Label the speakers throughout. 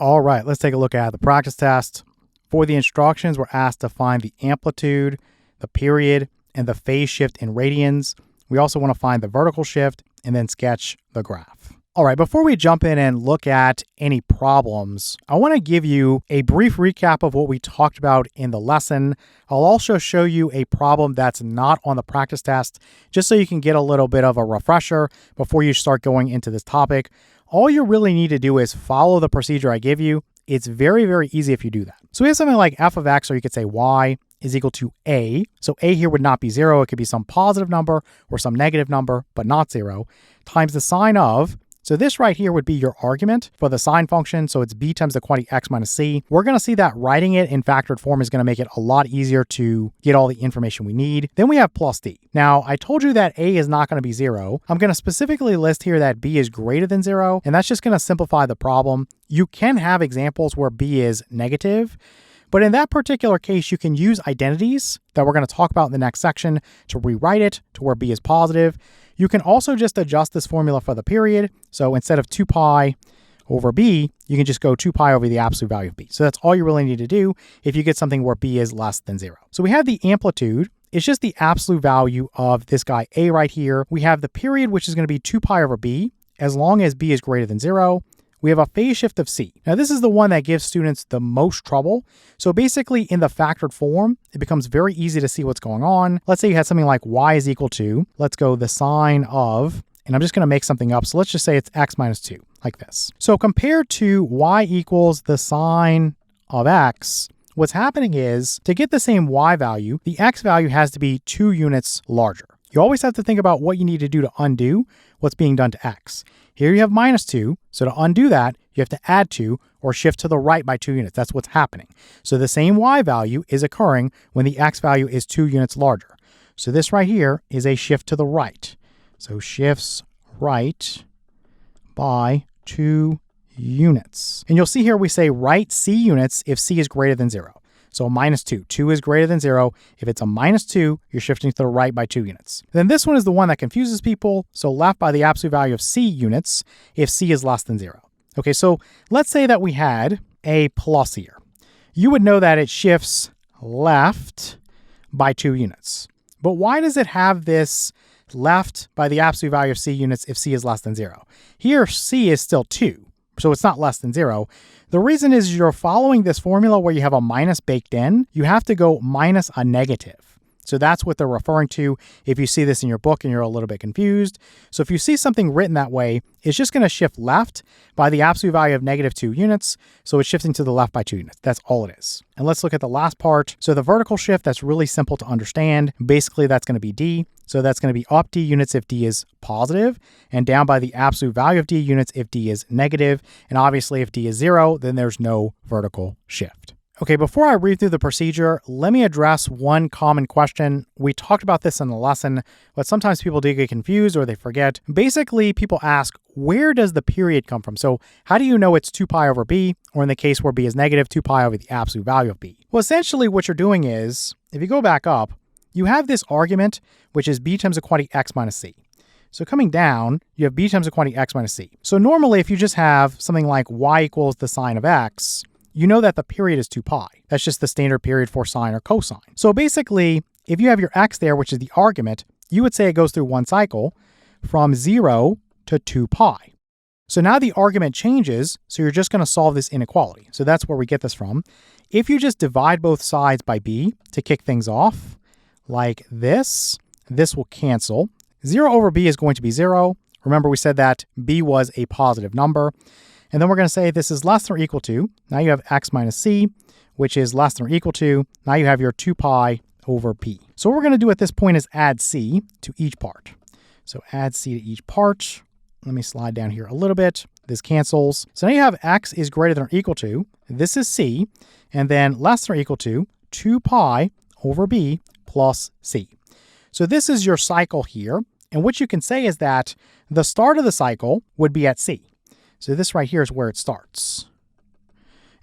Speaker 1: All right, let's take a look at the practice test. For the instructions, we're asked to find the amplitude, the period, and the phase shift in radians. We also want to find the vertical shift and then sketch the graph. All right, before we jump in and look at any problems, I want to give you a brief recap of what we talked about in the lesson. I'll also show you a problem that's not on the practice test, just so you can get a little bit of a refresher before you start going into this topic. All you really need to do is follow the procedure I give you. It's very, very easy if you do that. So we have something like f of x, or you could say y is equal to a. So a here would not be 0. It could be some positive number or some negative number, but not 0, times the sine of. So this right here would be your argument for the sine function. So it's b times the quantity x minus c. We're going to see that writing it in factored form is going to make it a lot easier to get all the information we need. Then we have plus d. Now, I told you that a is not going to be 0. I'm going to specifically list here that b is greater than 0, and that's just going to simplify the problem. You can have examples where b is negative, but in that particular case, you can use identities that we're going to talk about in the next section to rewrite it to where b is positive. You can also just adjust this formula for the period. So instead of 2 pi over b, you can just go 2 pi over the absolute value of b. So that's all you really need to do if you get something where b is less than 0. So we have the amplitude. It's just the absolute value of this guy a right here. We have the period, which is going to be 2 pi over b, as long as b is greater than 0. We have a phase shift of c. Now, this is the one that gives students the most trouble. So basically, in the factored form, it becomes very easy to see what's going on. Let's say you had something like y is equal to, let's go the sine of, and I'm just going to make something up. So let's just say it's x minus 2, like this. So compared to y equals the sine of x, what's happening is, to get the same y value, the x value has to be 2 units larger. You always have to think about what you need to do to undo what's being done to x. Here you have minus 2, so to undo that, you have to add 2 or shift to the right by 2 units. That's what's happening. So the same y value is occurring when the x value is 2 units larger. So this right here is a shift to the right. So shifts right by 2 units. And you'll see here we say right c units if c is greater than 0. So minus 2. 2 is greater than 0. If it's a minus 2, you're shifting to the right by 2 units. Then this one is the one that confuses people. So left by the absolute value of c units if c is less than 0. Okay, so let's say that we had a plus here. You would know that it shifts left by 2 units. But why does it have this left by the absolute value of c units if c is less than 0? Here, c is still 2. So it's not less than 0. The reason is you're following this formula where you have a minus baked in. You have to go minus a negative. So that's what they're referring to if you see this in your book and you're a little bit confused. So if you see something written that way, it's just going to shift left by the absolute value of negative 2 units. So it's shifting to the left by 2 units. That's all it is. And let's look at the last part. So the vertical shift, that's really simple to understand. Basically, that's going to be d. So that's going to be up d units if d is positive, and down by the absolute value of d units if d is negative. And obviously, if d is 0, then there's no vertical shift. Okay, before I read through the procedure, let me address one common question. We talked about this in the lesson, but sometimes people do get confused or they forget. Basically, people ask, where does the period come from? So how do you know it's 2 pi over b, or in the case where b is negative, 2 pi over the absolute value of b? Well, essentially what you're doing is, if you go back up, you have this argument, which is b times the quantity x minus c. So coming down, you have b times the quantity x minus c. So normally, if you just have something like y equals the sine of x, you know that the period is 2 pi. That's just the standard period for sine or cosine. So basically, if you have your x there, which is the argument, you would say it goes through one cycle from 0 to 2 pi. So now the argument changes, so you're just going to solve this inequality. So that's where we get this from. If you just divide both sides by b to kick things off, like this will cancel. 0 over b is going to be 0. Remember, we said that b was a positive number. And then we're going to say this is less than or equal to. Now you have x minus c, which is less than or equal to. Now you have your 2 pi over p. So what we're going to do at this point is add c to each part. So add c to each part. Let me slide down here a little bit. This cancels. So now you have x is greater than or equal to. This is c. And then less than or equal to 2 pi over b plus c. So this is your cycle here. And what you can say is that the start of the cycle would be at c. So this right here is where it starts.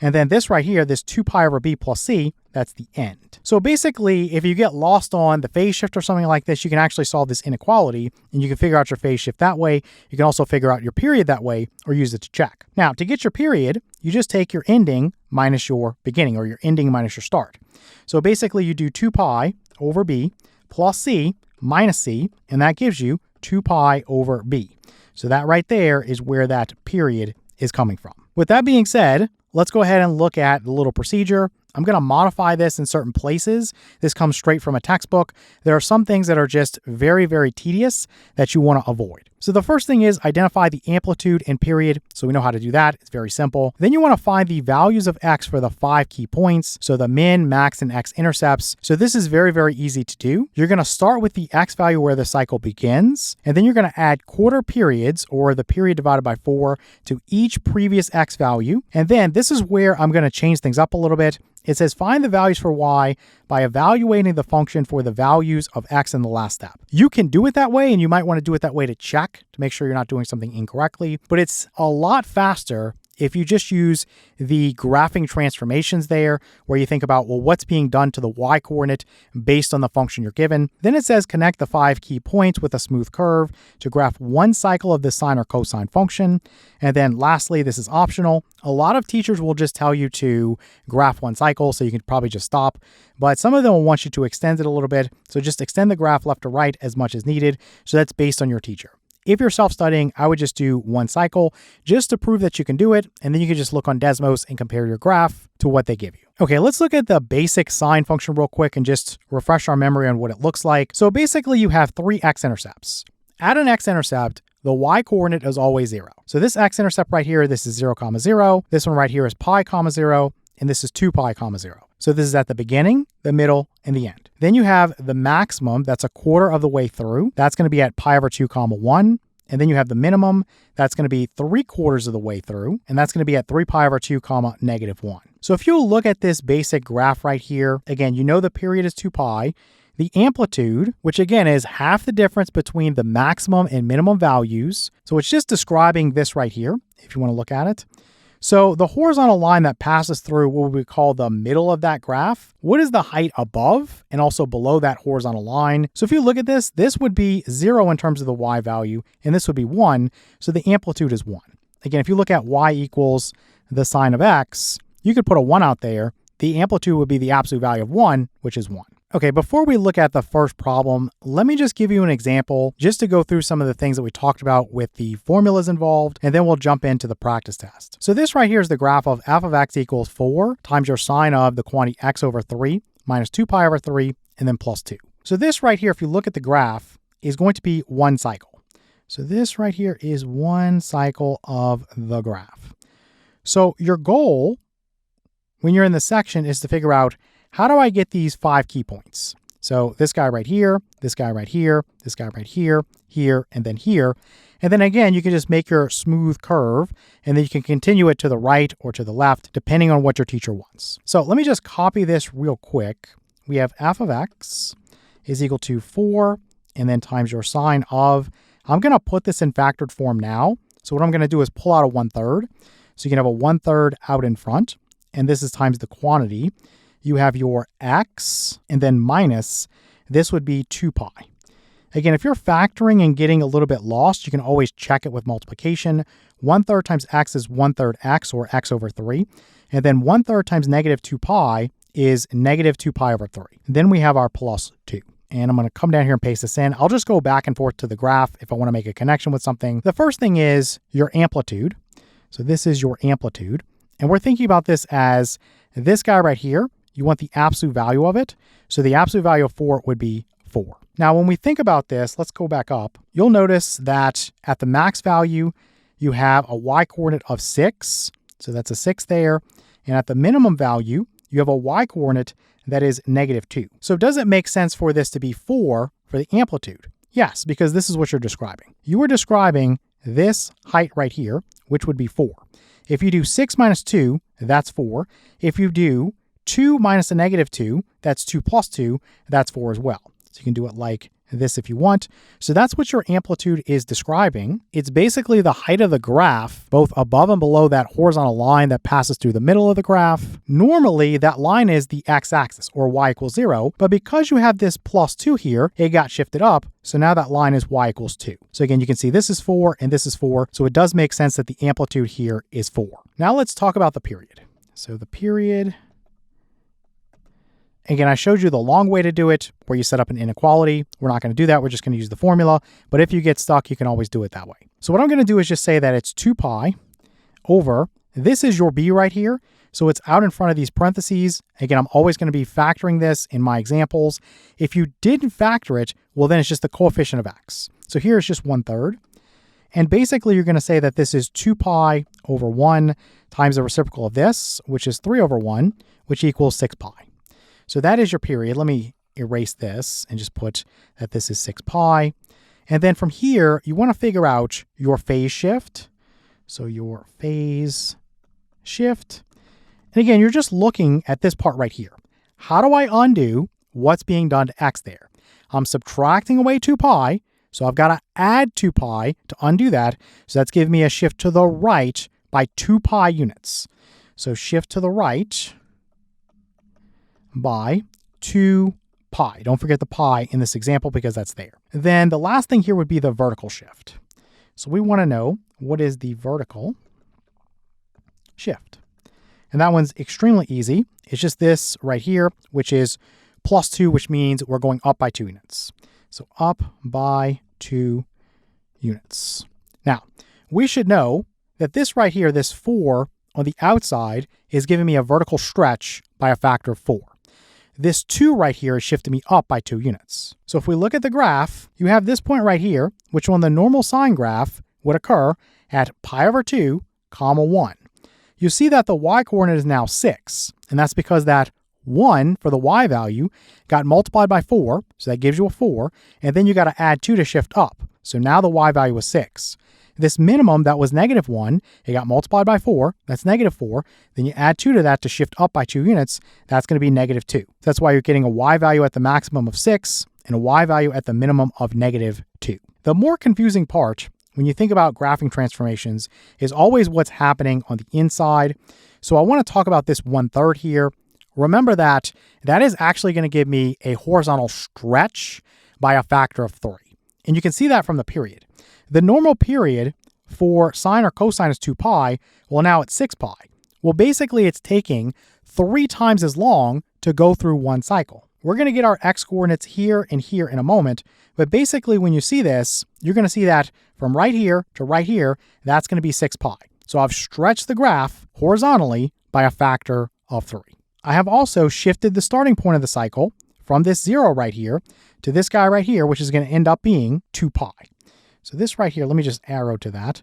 Speaker 1: And then this right here, this 2 pi over b plus c, that's the end. So basically, if you get lost on the phase shift or something like this, you can actually solve this inequality and you can figure out your phase shift that way. You can also figure out your period that way or use it to check. Now, to get your period, you just take your ending minus your beginning, or your ending minus your start. So basically, you do 2 pi over b plus c minus c, and that gives you 2 pi over b. So that right there is where that period is coming from. With that being said, let's go ahead and look at the little procedure. I'm going to modify this in certain places. This comes straight from a textbook. There are some things that are just very, very tedious that you want to avoid. So the first thing is identify the amplitude and period. So we know how to do that. It's very simple. Then you want to find the values of x for the 5 key points. So the min, max, and x-intercepts. So this is very, very easy to do. You're going to start with the x value where the cycle begins, and then you're going to add quarter periods, or the period divided by 4, to each previous x value. And then this is where I'm going to change things up a little bit. It says find the values for y by evaluating the function for the values of x in the last step. You can do it that way, and you might want to do it that way to check, to make sure you're not doing something incorrectly, but it's a lot faster if you just use the graphing transformations there, where you think about, well, what's being done to the y coordinate based on the function you're given. Then it says connect the 5 key points with a smooth curve to graph one cycle of the sine or cosine function. And then lastly, this is optional. A lot of teachers will just tell you to graph one cycle, so you can probably just stop. But some of them will want you to extend it a little bit. So just extend the graph left to right as much as needed. So that's based on your teacher. If you're self-studying, I would just do one cycle just to prove that you can do it, and then you can just look on Desmos and compare your graph to what they give you. Okay, let's look at the basic sine function real quick and just refresh our memory on what it looks like. So basically, you have 3 x-intercepts. At an x-intercept, the y-coordinate is always 0. So this x-intercept right here, this is 0, 0. This one right here is pi, 0, and this is 2 pi, 0. So this is at the beginning, the middle, and the end. Then you have the maximum, that's a quarter of the way through. That's going to be at pi over 2, 1. And then you have the minimum, that's going to be 3/4 of the way through. And that's going to be at 3 pi over 2, -1. So if you look at this basic graph right here, again, you know the period is 2 pi. The amplitude, which again is half the difference between the maximum and minimum values. So it's just describing this right here, if you want to look at it. So the horizontal line that passes through what we call the middle of that graph, what is the height above and also below that horizontal line? So if you look at this, this would be 0 in terms of the y value, and this would be 1, so the amplitude is 1. Again, if you look at y equals the sine of x, you could put a 1 out there. The amplitude would be the absolute value of 1, which is 1. Okay, before we look at the first problem, let me just give you an example just to go through some of the things that we talked about with the formulas involved, and then we'll jump into the practice test. So this right here is the graph of f of x equals 4 times your sine of the quantity x over 3 minus 2 pi over 3 and then plus 2. So this right here, if you look at the graph, is going to be one cycle. So this right here is one cycle of the graph. So your goal when you're in the section is to figure out, how do I get these 5 key points? So this guy right here, this guy right here, this guy right here, here, and then here. And then again, you can just make your smooth curve, and then you can continue it to the right or to the left, depending on what your teacher wants. So let me just copy this real quick. We have f of x is equal to 4, and then times your sine of, I'm going to put this in factored form now. So what I'm going to do is pull out a 1/3. So you can have a 1/3 out in front, and this is times the quantity. You have your x, and then minus, this would be 2 pi. Again, if you're factoring and getting a little bit lost, you can always check it with multiplication. 1/3 times x is 1/3 x, or x over 3. And then 1/3 times negative 2 pi is negative 2 pi over 3. Then we have our plus 2. And I'm going to come down here and paste this in. I'll just go back and forth to the graph if I want to make a connection with something. The first thing is your amplitude. So this is your amplitude. And we're thinking about this as this guy right here. You want the absolute value of it. So the absolute value of 4 would be 4. Now, when we think about this, let's go back up. You'll notice that at the max value, you have a y-coordinate of 6. So that's a 6 there. And at the minimum value, you have a y-coordinate that is -2. So does it make sense for this to be 4 for the amplitude? Yes, because this is what you're describing. You are describing this height right here, which would be 4. If you do 6 minus 2, that's 4. If you do 2 minus a -2, that's 2 plus 2, that's 4 as well. So you can do it like this if you want. So that's what your amplitude is describing. It's basically the height of the graph, both above and below that horizontal line that passes through the middle of the graph. Normally, that line is the x-axis, or y equals 0, but because you have this +2 here, it got shifted up, so now that line is y equals 2. So again, you can see this is 4 and this is 4, so it does make sense that the amplitude here is 4. Now let's talk about the period. So the period, again, I showed you the long way to do it, where you set up an inequality. We're not going to do that. We're just going to use the formula. But if you get stuck, you can always do it that way. So what I'm going to do is just say that it's 2 pi over, this is your b right here. So it's out in front of these parentheses. Again, I'm always going to be factoring this in my examples. If you didn't factor it, well, then it's just the coefficient of x. So here it's just 1/3. And basically, you're going to say that this is 2 pi over 1 times the reciprocal of this, which is 3 over 1, which equals 6 pi. So that is your period. Let me erase this and just put that this is 6 pi. And then from here, you want to figure out your phase shift. So your phase shift. And again, you're just looking at this part right here. How do I undo what's being done to x there? I'm subtracting away 2 pi. So I've got to add 2 pi to undo that. So that's giving me a shift to the right by 2 pi units. So shift to the right by 2 pi. Don't forget the pi in this example because that's there. Then the last thing here would be the vertical shift. So we want to know what is the vertical shift. And that one's extremely easy. It's just this right here, which is +2, which means we're going up by 2 units. So up by 2 units. Now, we should know that this right here, this 4 on the outside, is giving me a vertical stretch by a factor of 4. This 2 right here is shifting me up by 2 units. So if we look at the graph, you have this point right here, which on the normal sine graph would occur at pi over 2, comma 1. You see that the y-coordinate is now 6, and that's because that 1 for the y value got multiplied by 4, so that gives you a 4, and then you got to add 2 to shift up. So now the y value is 6. This minimum that was -1, it got multiplied by 4, that's -4. Then you add 2 to that to shift up by 2 units, that's going to be -2. That's why you're getting a y value at the maximum of 6 and a y value at the minimum of -2. The more confusing part when you think about graphing transformations is always what's happening on the inside. So I want to talk about this 1/3 here. Remember that that is actually going to give me a horizontal stretch by a factor of 3. And you can see that from the period. The normal period for sine or cosine is 2 pi. Well, now it's 6 pi. Well, basically it's taking 3 times as long to go through one cycle. We're going to get our x coordinates here and here in a moment. But basically when you see this, you're going to see that from right here to right here, that's going to be 6 pi. So I've stretched the graph horizontally by a factor of 3. I have also shifted the starting point of the cycle from this 0 right here to this guy right here, which is going to end up being 2 pi. So this right here, let me just arrow to that.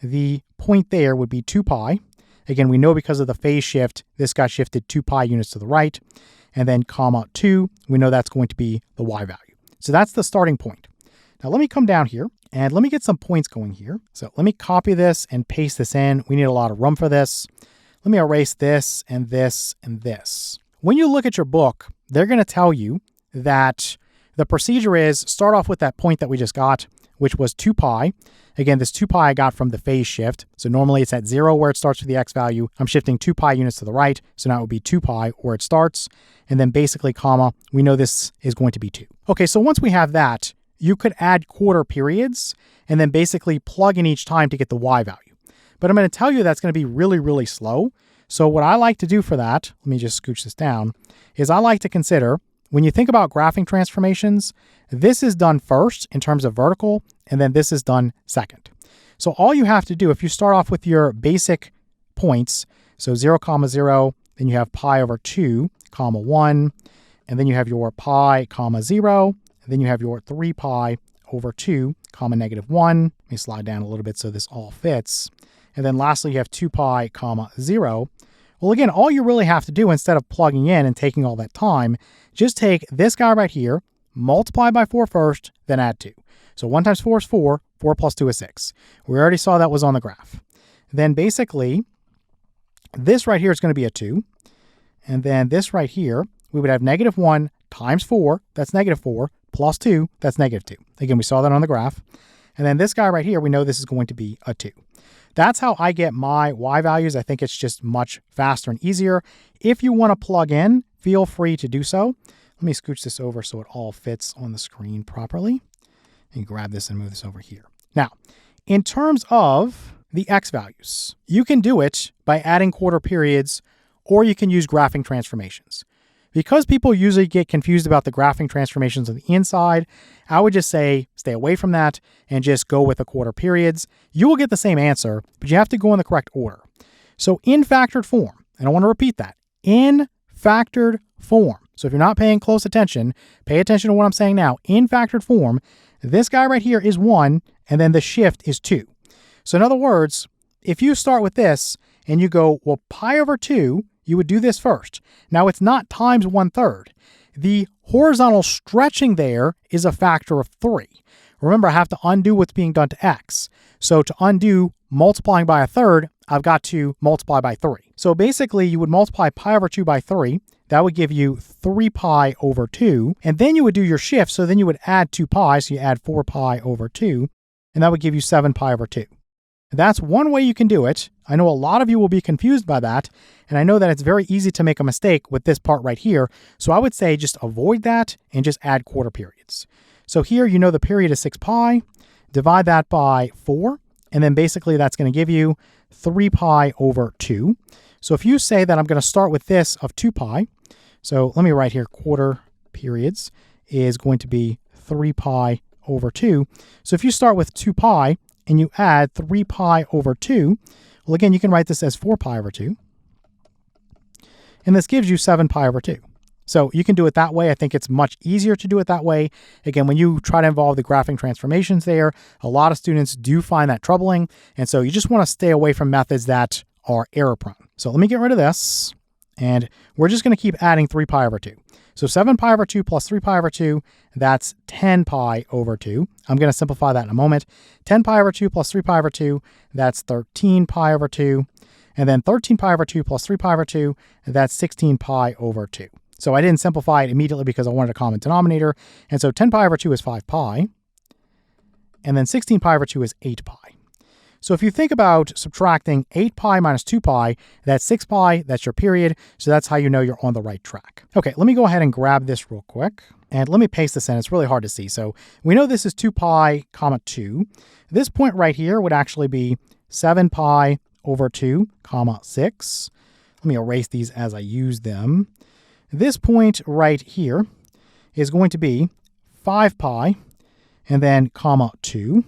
Speaker 1: The point there would be 2 pi. Again, we know because of the phase shift, this got shifted 2 pi units to the right. And then comma 2, we know that's going to be the y value. So that's the starting point. Now let me come down here and let me get some points going here. So let me copy this and paste this in. We need a lot of room for this. Let me erase this and this and this. When you look at your book, they're going to tell you that the procedure is start off with that point that we just got, which was 2 pi. Again, this 2 pi I got from the phase shift. So normally it's at 0 where it starts with the x value. I'm shifting 2 pi units to the right. So now it would be 2 pi where it starts. And then basically comma, we know this is going to be 2. Okay, so once we have that, you could add quarter periods and then basically plug in each time to get the y value. But I'm going to tell you that's going to be really, really slow. So what I like to do for that, let me just scooch this down, is I like to consider when you think about graphing transformations, this is done first in terms of vertical, and then this is done second. So all you have to do, if you start off with your basic points, so 0, 0, then you have pi over 2, 1, and then you have your pi, 0, and then you have your 3 pi over 2, -1. Let me slide down a little bit so this all fits. And then lastly, you have 2 pi, 0. Well, again, all you really have to do instead of plugging in and taking all that time, just take this guy right here, multiply by 4 first, then add 2. So 1 times 4 is 4, 4 plus 2 is 6. We already saw that was on the graph. Then basically, this right here is going to be a 2. And then this right here, we would have -1 times 4, that's -4, plus 2, that's negative 2. Again, we saw that on the graph. And then this guy right here, we know this is going to be a 2. That's how I get my y values. I think it's just much faster and easier. If you want to plug in, feel free to do so. Let me scooch this over so it all fits on the screen properly. And grab this and move this over here. Now, in terms of the x values, you can do it by adding quarter periods, or you can use graphing transformations. Because people usually get confused about the graphing transformations on the inside, I would just say stay away from that and just go with the quarter periods. You will get the same answer, but you have to go in the correct order. So in factored form, and I want to repeat that, in factored form. So if you're not paying close attention, pay attention to what I'm saying now. In factored form, this guy right here is 1, and then the shift is 2. So in other words, if you start with this and you go, well, pi over 2, you would do this first. Now it's not times 1/3. The horizontal stretching there is a factor of 3. Remember, I have to undo what's being done to x. So to undo multiplying by 1/3, I've got to multiply by 3. So basically, you would multiply pi over 2 by 3. That would give you 3 pi over 2. And then you would do your shift. So then you would add 2 pi. So you add 4 pi over 2. And that would give you 7 pi over 2. That's one way you can do it. I know a lot of you will be confused by that, and I know that it's very easy to make a mistake with this part right here, so I would say just avoid that and just add quarter periods. So here you know the period is 6 pi, divide that by 4, and then basically that's going to give you 3 pi over 2. So if you say that I'm going to start with this of 2 pi, so let me write here quarter periods is going to be 3 pi over 2. So if you start with 2 pi, and you add 3 pi over 2, well, again, you can write this as 4 pi over 2. And this gives you 7 pi over 2. So you can do it that way. I think it's much easier to do it that way. Again, when you try to involve the graphing transformations there, a lot of students do find that troubling. And so you just want to stay away from methods that are error prone. So let me get rid of this. And we're just going to keep adding 3 pi over 2. So 7 pi over 2 plus 3 pi over 2, that's 10 pi over 2. I'm going to simplify that in a moment. 10 pi over 2 plus 3 pi over 2, that's 13 pi over 2. And then 13 pi over 2 plus 3 pi over 2, that's 16 pi over 2. So I didn't simplify it immediately because I wanted a common denominator. And so 10 pi over 2 is 5 pi. And then 16 pi over 2 is 8 pi. So if you think about subtracting 8 pi minus 2 pi, that's 6 pi, that's your period. So that's how you know you're on the right track. Okay, let me go ahead and grab this real quick. And let me paste this in. It's really hard to see. So we know this is 2 pi comma 2. This point right here would actually be 7 pi over 2 comma 6. Let me erase these as I use them. This point right here is going to be 5 pi and then comma 2.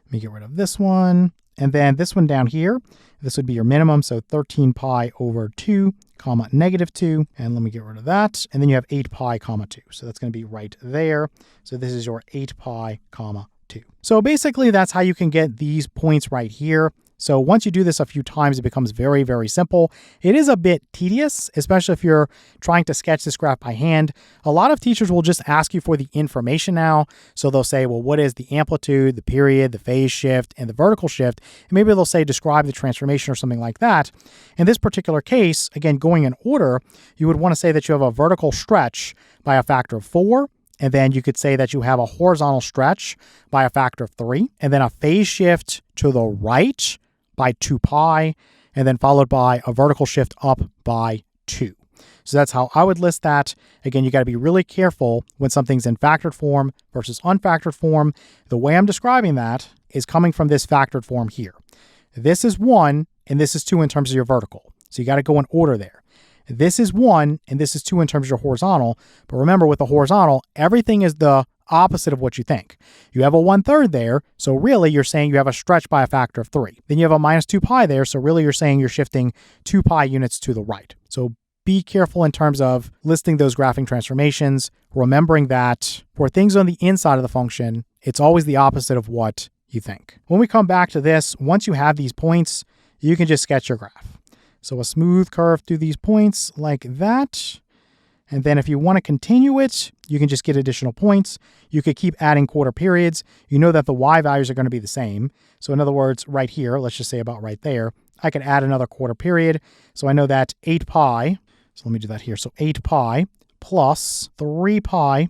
Speaker 1: Let me get rid of this one. And then this one down here, this would be your minimum. So 13 pi over 2 comma negative 2. And let me get rid of that. And then you have 8 pi comma 2. So that's going to be right there. So this is your 8 pi comma 2. So basically that's how you can get these points right here. So once you do this a few times, it becomes very, very simple. It is a bit tedious, especially if you're trying to sketch this graph by hand. A lot of teachers will just ask you for the information now. So they'll say, well, what is the amplitude, the period, the phase shift, and the vertical shift? And maybe they'll say, describe the transformation or something like that. In this particular case, again, going in order, you would want to say that you have a vertical stretch by a factor of 4. And then you could say that you have a horizontal stretch by a factor of 3. And then a phase shift to the right by 2 pi, and then followed by a vertical shift up by 2. So that's how I would list that. Again, you got to be really careful when something's in factored form versus unfactored form. The way I'm describing that is coming from this factored form here. This is 1, and this is 2 in terms of your vertical. So you got to go in order there. This is 1, and this is 2 in terms of your horizontal. But remember, with the horizontal, everything is the opposite of what you think. You have a 1/3 there, so really you're saying you have a stretch by a factor of 3. Then you have a minus 2 pi there, so really you're saying you're shifting 2 pi units to the right. So be careful in terms of listing those graphing transformations, remembering that for things on the inside of the function, it's always the opposite of what you think. When we come back to this, once you have these points, you can just sketch your graph. So a smooth curve through these points like that. And then if you want to continue it, you can just get additional points. You could keep adding quarter periods. You know that the y values are going to be the same. So in other words, right here, let's just say about right there, I could add another quarter period. So I know that 8 pi, so let me do that here. So 8 pi plus 3 pi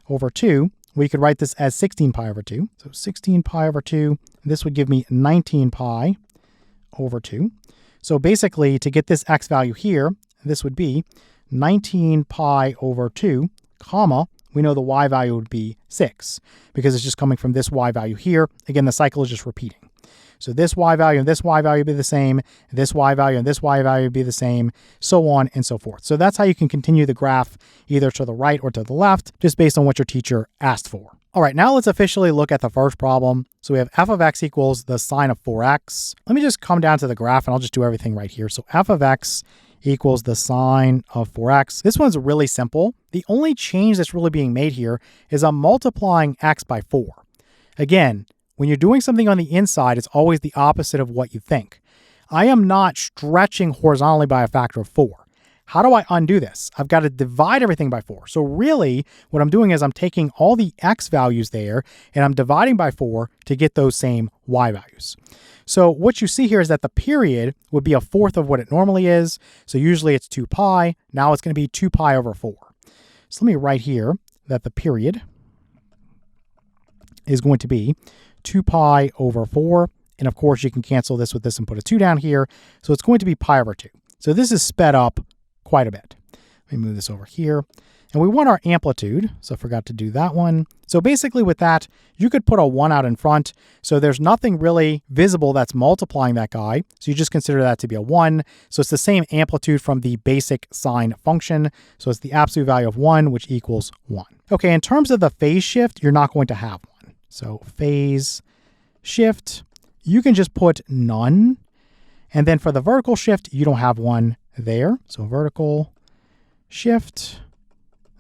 Speaker 1: over 2, we could write this as 16 pi over 2. So 16 pi over 2, this would give me 19 pi over 2. So basically, to get this x value here, this would be 19 pi over 2, comma, we know the y value would be 6 because it's just coming from this y value here. Again, the cycle is just repeating. So this y value and this y value would be the same, this y value and this y value would be the same, so on and so forth. So that's how you can continue the graph either to the right or to the left, just based on what your teacher asked for. All right, now let's officially look at the first problem. So we have f of x equals the sine of 4x. Let me just come down to the graph and I'll just do everything right here. So f of x equals the sine of 4x. This one's really simple. The only change that's really being made here is I'm multiplying x by 4. Again, when you're doing something on the inside, it's always the opposite of what you think. I am not stretching horizontally by a factor of 4. How do I undo this? I've got to divide everything by 4. So really, what I'm doing is I'm taking all the x values there and I'm dividing by 4 to get those same y values. So what you see here is that the period would be a fourth of what it normally is. So usually it's 2 pi. Now it's going to be 2 pi over 4. So let me write here that the period is going to be 2 pi over 4. And of course, you can cancel this with this and put a 2 down here. So it's going to be pi over 2. So this is sped up quite a bit. Let me move this over here. And we want our amplitude. So I forgot to do that one. So basically with that, you could put a 1 out in front. So there's nothing really visible that's multiplying that guy. So you just consider that to be a 1. So it's the same amplitude from the basic sine function. So it's the absolute value of 1, which equals 1. Okay, in terms of the phase shift, you're not going to have one. So phase shift, you can just put none. And then for the vertical shift, you don't have one there. So vertical shift,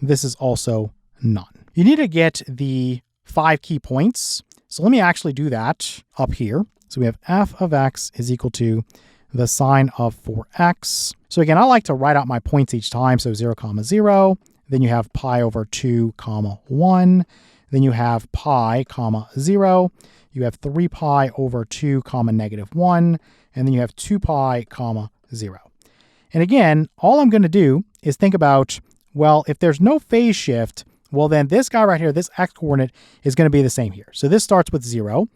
Speaker 1: this is also none. You need to get the 5 key points. So let me actually do that up here. So we have f of x is equal to the sine of 4x. So again, I like to write out my points each time. So 0, 0. Then you have pi over 2, 1. Then you have pi, 0. You have 3 pi over 2, -1. And then you have 2 pi, 0. And again, all I'm going to do is think about, well, if there's no phase shift, well, then this guy right here, this x coordinate is going to be the same here. So this starts with 0.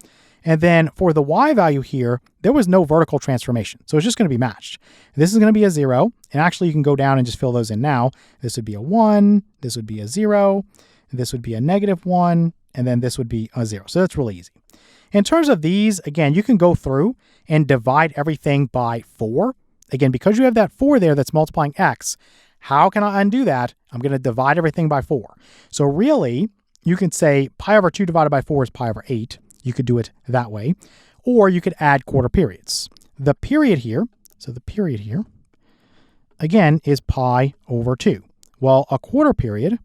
Speaker 1: And then for the y value here, there was no vertical transformation. So it's just going to be matched. This is going to be a 0. And actually, you can go down and just fill those in now. This would be a 1. This would be a 0. This would be a -1. And then this would be a 0. So that's really easy. In terms of these, again, you can go through and divide everything by 4. Again, because you have that 4 there that's multiplying x, how can I undo that? I'm going to divide everything by 4. So really, you can say pi over 2 divided by 4 is pi over 8. You could do it that way. Or you could add quarter periods. The period here, so the period here, again, is pi over 2. Well, a quarter period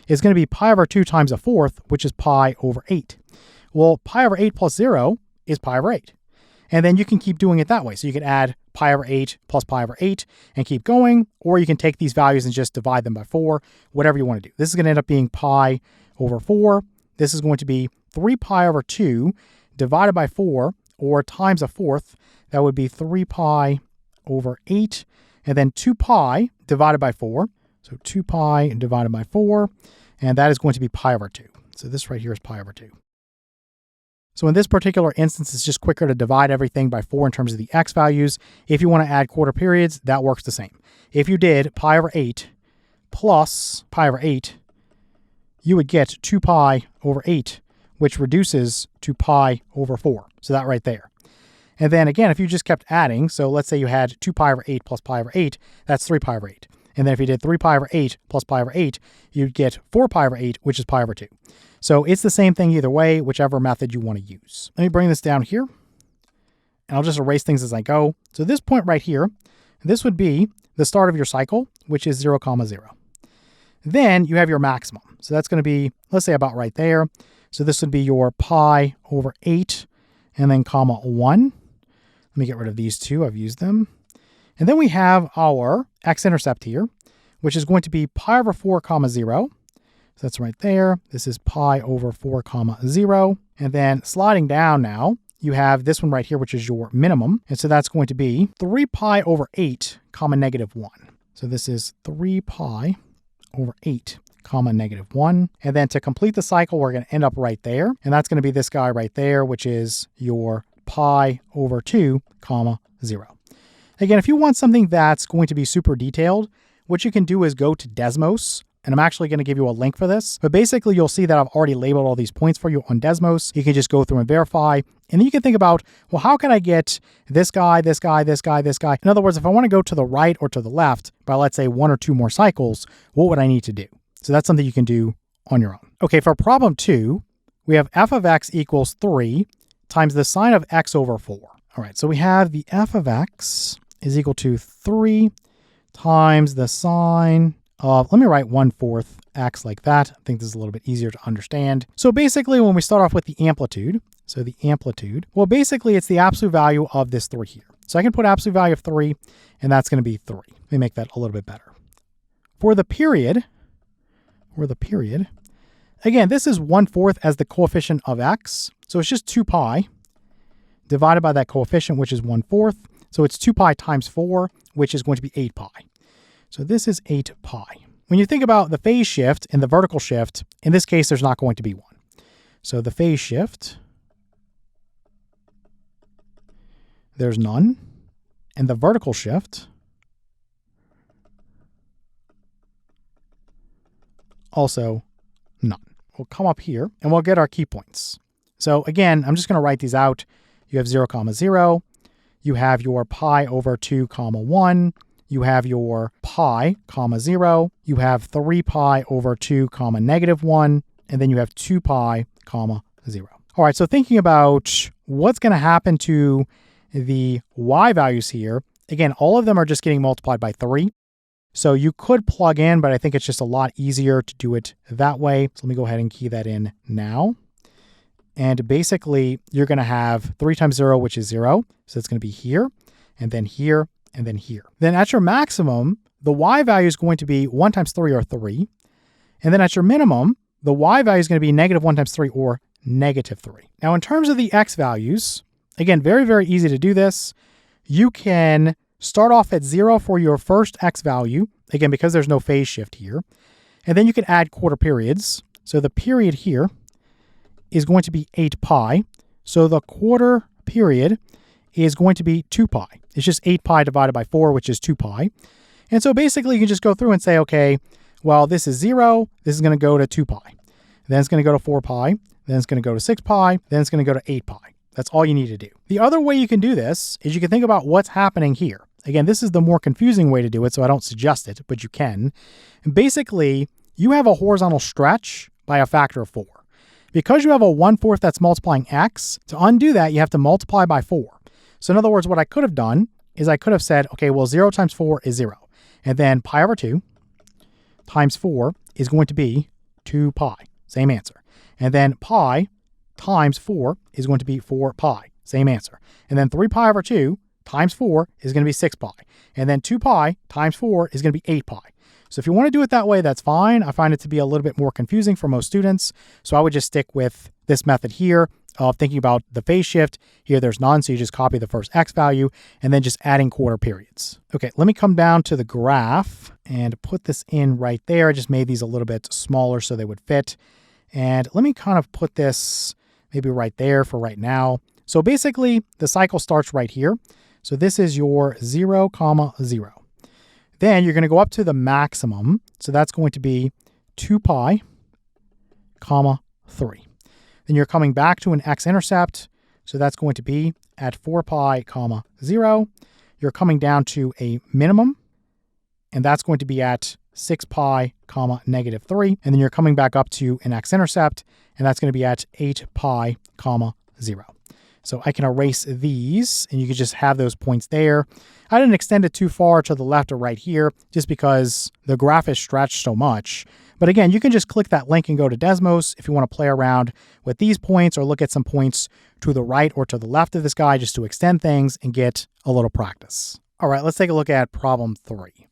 Speaker 1: is going to be pi over 2 times a fourth, which is pi over 8. Well, pi over 8 plus 0 is pi over 8. And then you can keep doing it that way. So you can add pi over 8 plus pi over 8 and keep going, or you can take these values and just divide them by 4, whatever you want to do. This is going to end up being pi over 4. This is going to be 3 pi over 2 divided by 4, or times a fourth. That would be 3 pi over 8, and then 2 pi divided by 4. So 2 pi divided by 4, and that is going to be pi over 2. So this right here is pi over 2. So in this particular instance, it's just quicker to divide everything by 4 in terms of the x values. If you want to add quarter periods, that works the same. If you did pi over 8 plus pi over 8, you would get 2 pi over 8, which reduces to pi over 4. So that right there. And then again, if you just kept adding, so let's say you had 2 pi over 8 plus pi over 8, that's 3 pi over 8. And then if you did 3 pi over 8 plus pi over 8, you'd get 4 pi over 8, which is pi over 2. So it's the same thing either way, whichever method you want to use. Let me bring this down here, and I'll just erase things as I go. So this point right here, this would be the start of your cycle, which is 0, 0. Then you have your maximum. So that's going to be, let's say, about right there. So this would be your pi over 8, and then 1. Let me get rid of these two. I've used them. And then we have our x-intercept here, which is going to be pi over 4, 0. So that's right there. This is pi over 4, 0. And then sliding down now, you have this one right here, which is your minimum. And so that's going to be 3 pi over 8, -1. So this is 3 pi over 8 comma -1. And then to complete the cycle, we're going to end up right there. And that's going to be this guy right there, which is your pi over 2 comma 0. Again, if you want something that's going to be super detailed, what you can do is go to Desmos. And I'm actually going to give you a link for this. But basically, you'll see that I've already labeled all these points for you on Desmos. You can just go through and verify. And then you can think about, well, how can I get this guy, this guy, this guy, this guy? In other words, if I want to go to the right or to the left by, let's say, 1 or 2 more cycles, what would I need to do? So that's something you can do on your own. Okay, for problem 2, we have f of x equals 3 times the sine of x over 4. All right, so we have the f of x is equal to 3 times the sine of, let me write 1/4 x like that. I think this is a little bit easier to understand. So basically, when we start off with the amplitude, well, basically it's the absolute value of this 3 here. So I can put absolute value of 3, and that's going to be 3. Let me make that a little bit better. For the period, again, this is 1/4 as the coefficient of x. So it's just 2 pi divided by that coefficient, which is 1/4. So it's 2 pi times 4, which is going to be 8 pi. So this is 8 pi. When you think about the phase shift and the vertical shift, in this case, there's not going to be one. So the phase shift, there's none. And the vertical shift, also none. We'll come up here and we'll get our key points. So again, I'm just going to write these out. You have 0, 0. You have your pi over 2, 1. You have your pi, 0. You have 3 pi over 2, -1. And then you have 2 pi, 0. All right, so thinking about what's going to happen to the y values here, again, all of them are just getting multiplied by 3. So you could plug in, but I think it's just a lot easier to do it that way. So let me go ahead and key that in now. And basically, you're going to have 3 times 0, which is 0. So it's going to be here, and then here, and then here. Then at your maximum, the y value is going to be 1 times 3 or 3. And then at your minimum, the y value is going to be -1 times 3 or -3. Now, in terms of the x values, again, very, very easy to do this. You can start off at 0 for your first x value, again, because there's no phase shift here. And then you can add quarter periods. So the period here is going to be 8 pi. So the quarter period is going to be 2 pi. It's just 8 pi divided by 4, which is 2 pi. And so basically you can just go through and say, okay, well, this is 0. This is going to go to 2 pi. Then it's going to go to 4 pi. Then it's going to go to 6 pi. Then it's going to go to 8 pi. That's all you need to do. The other way you can do this is you can think about what's happening here. Again, this is the more confusing way to do it, so I don't suggest it, but you can. And basically, you have a horizontal stretch by a factor of 4. Because you have a 1/4 that's multiplying x, to undo that, you have to multiply by 4. So in other words, what I could have done is I could have said, okay, well, 0 times 4 is 0. And then pi over 2 times 4 is going to be 2 pi. Same answer. And then pi times 4 is going to be 4 pi. Same answer. And then 3 pi over 2 times 4 is going to be 6 pi. And then 2 pi times 4 is going to be 8 pi. So if you want to do it that way, that's fine. I find it to be a little bit more confusing for most students. So I would just stick with this method here of thinking about the phase shift. Here there's none, so you just copy the first x value and then just adding quarter periods. Okay, let me come down to the graph and put this in right there. I just made these a little bit smaller so they would fit. And let me kind of put this maybe right there for right now. So basically, the cycle starts right here. So this is your 0, 0. Then you're going to go up to the maximum. So that's going to be 2 pi, 3. Then you're coming back to an x-intercept. So that's going to be at 4 pi, 0. You're coming down to a minimum. And that's going to be at 6 pi, -3. And then you're coming back up to an x-intercept. And that's going to be at 8 pi, 0. So I can erase these, and you can just have those points there. I didn't extend it too far to the left or right here, just because the graph is stretched so much. But again, you can just click that link and go to Desmos if you want to play around with these points or look at some points to the right or to the left of this guy just to extend things and get a little practice. All right, let's take a look at problem 3.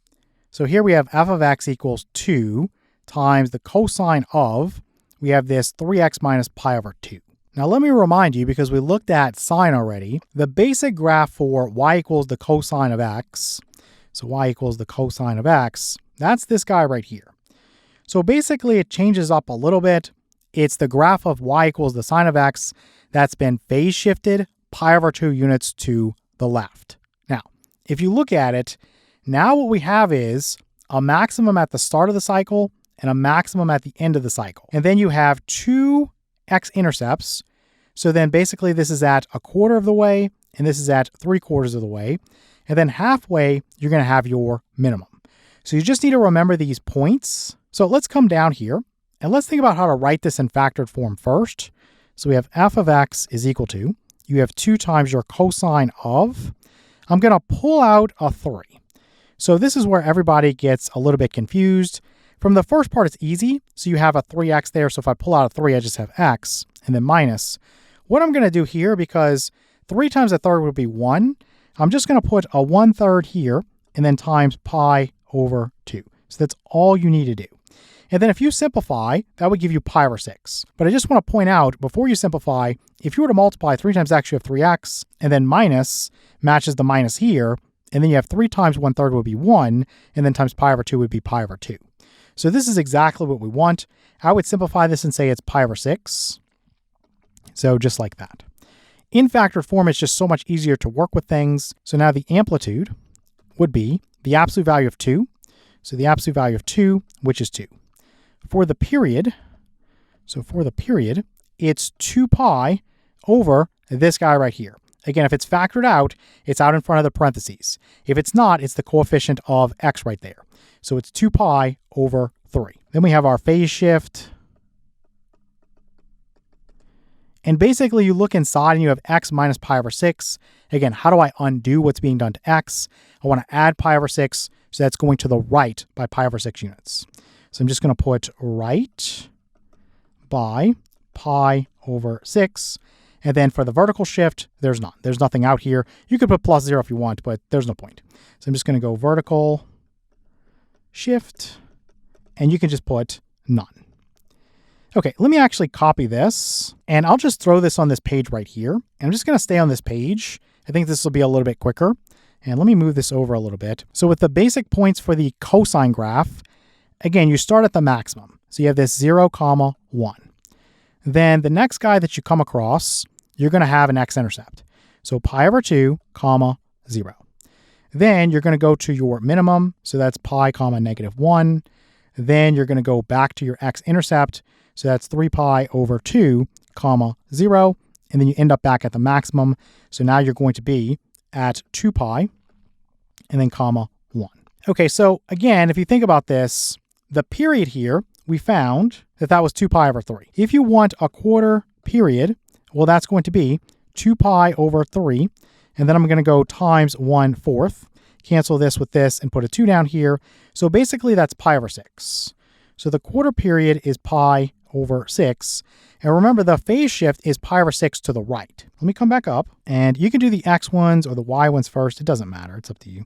Speaker 1: So here we have f of x equals 2 times the cosine of, we have this 3x minus pi over 2. Now let me remind you, because we looked at sine already, the basic graph for y equals the cosine of x, so y equals the cosine of x, that's this guy right here. So basically it changes up a little bit. It's the graph of y equals the sine of x that's been phase shifted pi over 2 units to the left. Now, if you look at it, now what we have is a maximum at the start of the cycle and a maximum at the end of the cycle. And then you have two x-intercepts. So then basically this is at a quarter of the way and this is at 3/4 of the way. And then halfway, you're going to have your minimum. So you just need to remember these points. So let's come down here and let's think about how to write this in factored form first. So we have f of x is equal to, you have 2 times your cosine of, I'm going to pull out a 3. So this is where everybody gets a little bit confused. From the first part, it's easy. So you have a 3x there. So if I pull out a 3, I just have x and then minus. What I'm going to do here, because 3 times a third would be 1, I'm just going to put a 1/3 here and then times pi over 2. So that's all you need to do. And then if you simplify, that would give you pi over 6. But I just want to point out, before you simplify, if you were to multiply 3 times x, you have 3x, and then minus matches the minus here, and then you have 3 times 1/3 would be 1, and then times pi over 2 would be pi over 2. So this is exactly what we want. I would simplify this and say it's pi over 6. So just like that. In factored form, it's just so much easier to work with things. So now the amplitude would be the absolute value of 2. So the absolute value of 2, which is 2. For the period, it's 2 pi over this guy right here. Again, if it's factored out, it's out in front of the parentheses. If it's not, it's the coefficient of x right there. So it's 2 pi over 3. Then we have our phase shift. And basically you look inside and you have x minus pi over 6. Again, how do I undo what's being done to x? I want to add pi over 6, so that's going to the right by pi over 6 units. So I'm just going to put right by pi over 6. And then for the vertical shift, there's none. There's nothing out here. You could put plus 0 if you want, but there's no point. So I'm just going to go vertical shift, and you can just put none. Okay, let me actually copy this, and I'll just throw this on this page right here. And I'm just going to stay on this page. I think this will be a little bit quicker. And let me move this over a little bit. So with the basic points for the cosine graph, again, you start at the maximum. So you have this 0, 1. Then the next guy that you come across, you're going to have an x-intercept. So pi over 2, 0. Then you're going to go to your minimum. So that's pi, -1. Then you're going to go back to your x-intercept. So that's 3 pi over 2, 0. And then you end up back at the maximum. So now you're going to be at 2 pi and then 1. Okay, so again, if you think about this, the period here, we found that that was 2 pi over 3. If you want a quarter period, well, that's going to be 2 pi over 3. And then I'm going to go times 1/4. Cancel this with this and put a 2 down here. So basically that's pi over 6. So the quarter period is pi over 6. And remember, the phase shift is pi over 6 to the right. Let me come back up, and you can do the x ones or the y ones first. It doesn't matter. It's up to you.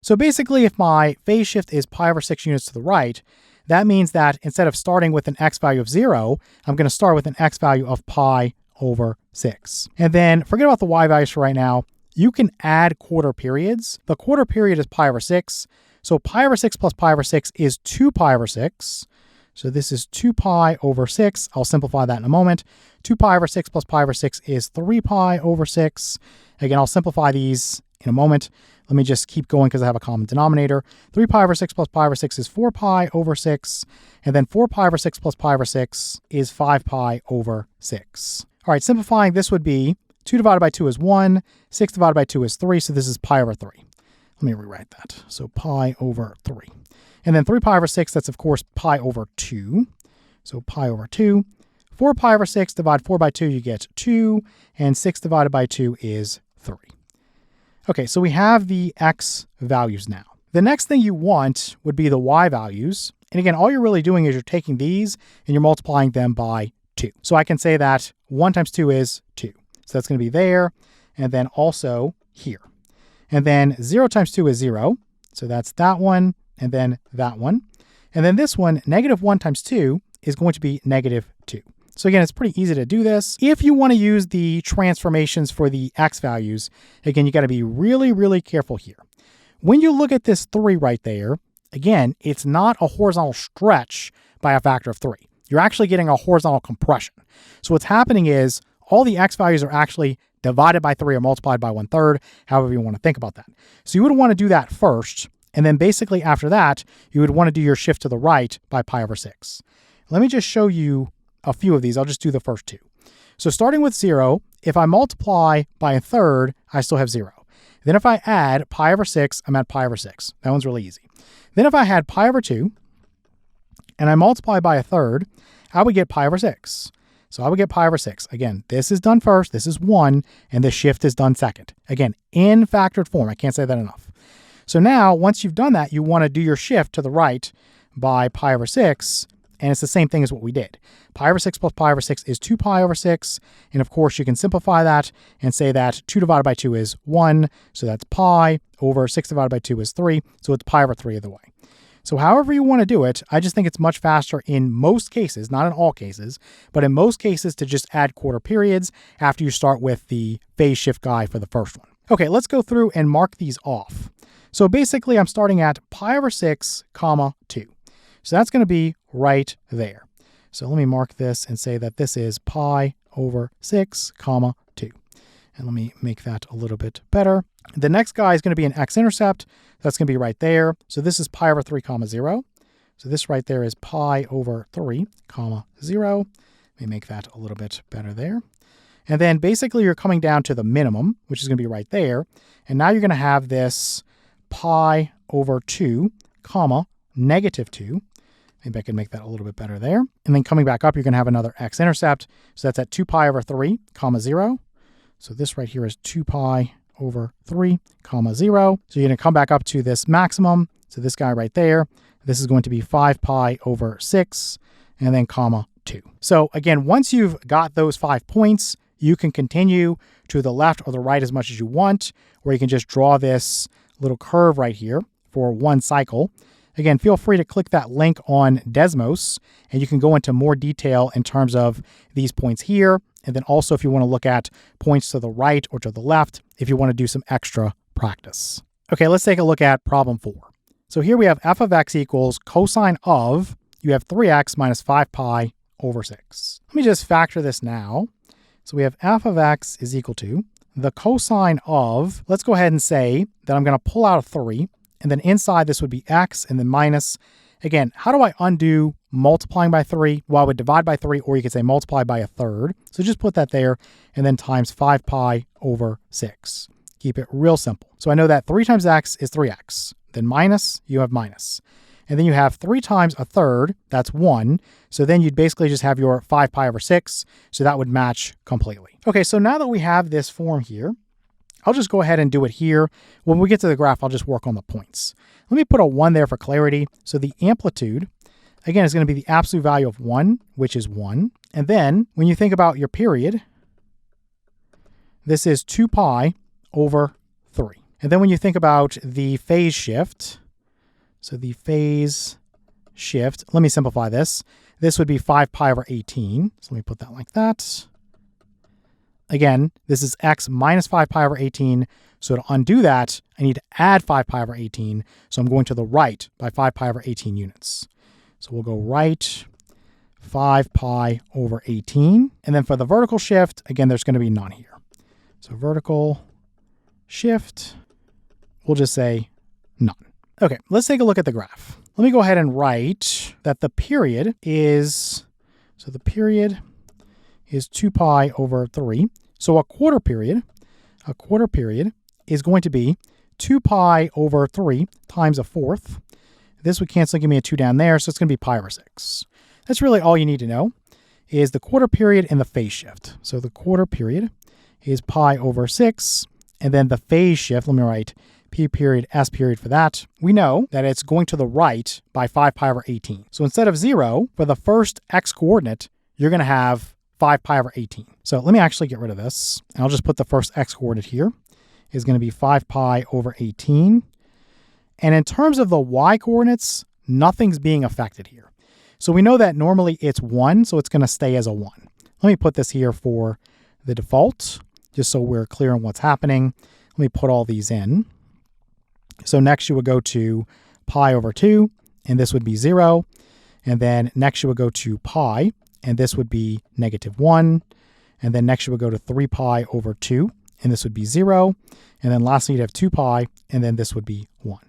Speaker 1: So basically, if my phase shift is pi over 6 units to the right, that means that instead of starting with an x value of 0, I'm going to start with an x value of pi over 6. And then forget about the y values for right now. You can add quarter periods. The quarter period is pi over 6. So pi over 6 plus pi over 6 is 2 pi over 6. So this is 2 pi over 6. I'll simplify that in a moment. 2 pi over 6 plus pi over 6 is 3 pi over 6. Again, I'll simplify these in a moment. Let me just keep going because I have a common denominator. 3 pi over 6 plus pi over 6 is 4 pi over 6. And then 4 pi over 6 plus pi over 6 is 5 pi over 6. All right, simplifying, this would be 2 divided by 2 is 1. 6 divided by 2 is 3. So this is pi over 3. Let me rewrite that. So pi over 3. And then 3 pi over 6, that's of course pi over 2. So pi over 2. 4 pi over 6, divide 4 by 2, you get 2. And 6 divided by 2 is 3. Okay, so we have the x values now. The next thing you want would be the y values. And again, all you're really doing is you're taking these and you're multiplying them by 2. So I can say that 1 times 2 is 2. So that's going to be there, and then also here. And then 0 times 2 is 0. So that's that one, and then that one. And then this one, -1 times 2, is going to be -2. So again, it's pretty easy to do this. If you want to use the transformations for the x values, again, you got to be really, really careful here. When you look at this 3 right there, again, it's not a horizontal stretch by a factor of 3. You're actually getting a horizontal compression. So what's happening is all the x values are actually divided by 3 or multiplied by 1/3, however you want to think about that. So you would want to do that first, and then basically after that, you would want to do your shift to the right by pi over 6. Let me just show you a few of these. I'll just do the first two. So starting with 0, if I multiply by 1/3, I still have 0. Then if I add pi over 6, I'm at pi over 6. That one's really easy. Then if I had pi over 2, and I multiply by 1/3, I would get pi over 6. So I would get pi over 6. Again, this is done first, this is 1, and the shift is done second. Again, in factored form. I can't say that enough. So now, once you've done that, you want to do your shift to the right by pi over 6, and it's the same thing as what we did. Pi over 6 plus pi over 6 is 2 pi over 6, and of course you can simplify that and say that 2 divided by 2 is 1, so that's pi, over 6 divided by 2 is 3, so it's pi over 3 either way. So however you want to do it, I just think it's much faster in most cases, not in all cases, but in most cases to just add quarter periods after you start with the phase shift guy for the first one. Okay, let's go through and mark these off. So basically I'm starting at pi over 6, comma 2. So that's going to be right there. So let me mark this and say that this is pi over 6, comma 2. And let me make that a little bit better. The next guy is going to be an x-intercept. That's going to be right there. So this is pi over 3, comma 0. So this right there is pi over 3, comma 0. Let me make that a little bit better there. And then basically you're coming down to the minimum, which is going to be right there. And now you're going to have this pi over 2, comma negative 2. Maybe I can make that a little bit better there. And then coming back up, you're going to have another x-intercept. So that's at 2 pi over 3, comma 0. So this right here is 2 pi over 3, comma 0. So you're going to come back up to this maximum. So this guy right there, this is going to be 5 pi over 6, and then comma 2. So again, once you've got those 5 points, you can continue to the left or the right as much as you want, or you can just draw this little curve right here for one cycle. Again, feel free to click that link on Desmos, and you can go into more detail in terms of these points here. And then also if you want to look at points to the right or to the left, if you want to do some extra practice. Okay, let's take a look at problem 4. So here we have f of x equals cosine of, you have 3x minus 5 pi over 6. Let me just factor this now. So we have f of x is equal to the cosine of, let's go ahead and say that I'm going to pull out a 3, and then inside this would be x and then minus. Again, how do I undo multiplying by 3? Well, I would divide by 3, or you could say multiply by 1/3. So just put that there, and then times 5 pi over 6. Keep it real simple. So I know that 3 times x is 3x. Then minus, you have minus. And then you have 3 times 1/3, that's 1. So then you'd basically just have your 5 pi over 6. So that would match completely. Okay, so now that we have this form here, I'll just go ahead and do it here. When we get to the graph, I'll just work on the points. Let me put a 1 there for clarity. So the amplitude, again, is going to be the absolute value of 1, which is 1. And then when you think about your period, this is 2 pi over 3. And then when you think about the phase shift, so the phase shift, let me simplify this. This would be 5 pi over 18. So let me put that like that. Again, this is x minus 5 pi over 18. So to undo that, I need to add 5 pi over 18. So I'm going to the right by 5 pi over 18 units. So we'll go right 5 pi over 18. And then for the vertical shift, again, there's going to be none here. So vertical shift, we'll just say none. Okay, let's take a look at the graph. Let me go ahead and write that the period is, so the period is 2 pi over 3. So a quarter period is going to be 2 pi over 3 times a fourth. This would cancel, give me a 2 down there, so it's going to be pi over 6. That's really all you need to know is the quarter period and the phase shift. So the quarter period is pi over 6, and then the phase shift, let me write P period, S period for that. We know that it's going to the right by 5 pi over 18. So instead of 0, for the first x coordinate, you're going to have 5 pi over 18. So let me actually get rid of this. I'll just put the first x coordinate here is going to be 5 pi over 18. And in terms of the y coordinates, nothing's being affected here. So we know that normally it's 1, so it's going to stay as a 1. Let me put this here for the default, just so we're clear on what's happening. Let me put all these in. So next you would go to pi over 2, and this would be 0. And then next you would go to pi, and this would be -1. And then next you would go to 3 pi over 2, and this would be 0. And then lastly, you'd have 2 pi, and then this would be 1.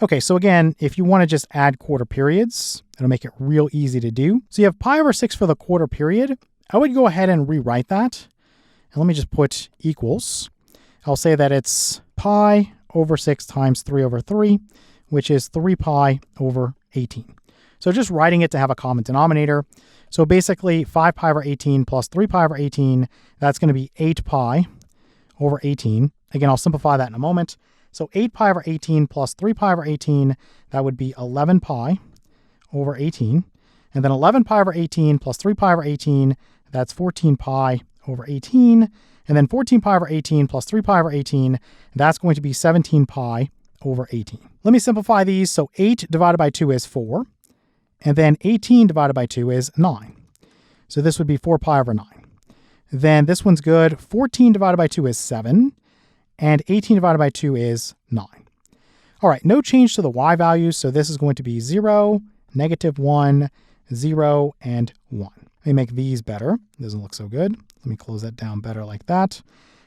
Speaker 1: Okay, so again, if you want to just add quarter periods, it'll make it real easy to do. So you have pi over 6 for the quarter period. I would go ahead and rewrite that. And let me just put equals. I'll say that it's pi over 6 times 3 over 3, which is 3 pi over 18. So just writing it to have a common denominator. So basically 5 pi over 18 plus 3 pi over 18, that's going to be 8 pi over 18. Again, I'll simplify that in a moment. So 8 pi over 18 plus 3 pi over 18, that would be 11 pi over 18. And then 11 pi over 18 plus 3 pi over 18, that's 14 pi over 18. And then 14 pi over 18 plus 3 pi over 18, that's going to be 17 pi over 18. Let me simplify these. So 8 divided by 2 is 4. And then 18 divided by 2 is 9. So this would be 4 pi over 9. Then this one's good. 14 divided by 2 is 7. And 18 divided by 2 is 9. All right, no change to the y values. So this is going to be 0, -1, 0, and 1. Let me make these better. It doesn't look so good. Let me close that down better like that.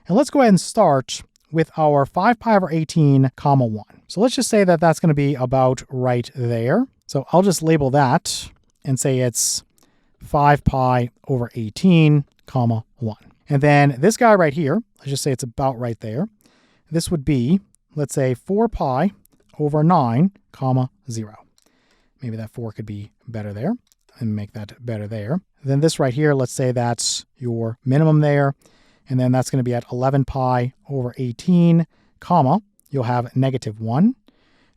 Speaker 1: And let's go ahead and start with our 5 pi over 18, comma 1. So let's just say that that's going to be about right there. So I'll just label that and say it's 5 pi over 18, comma 1. And then this guy right here, let's just say it's about right there. This would be, let's say 4 pi over 9, comma 0. Maybe that 4 could be better there, and make that better there. Then this right here, let's say that's your minimum there. And then that's going to be at 11 pi over 18, comma, you'll have -1.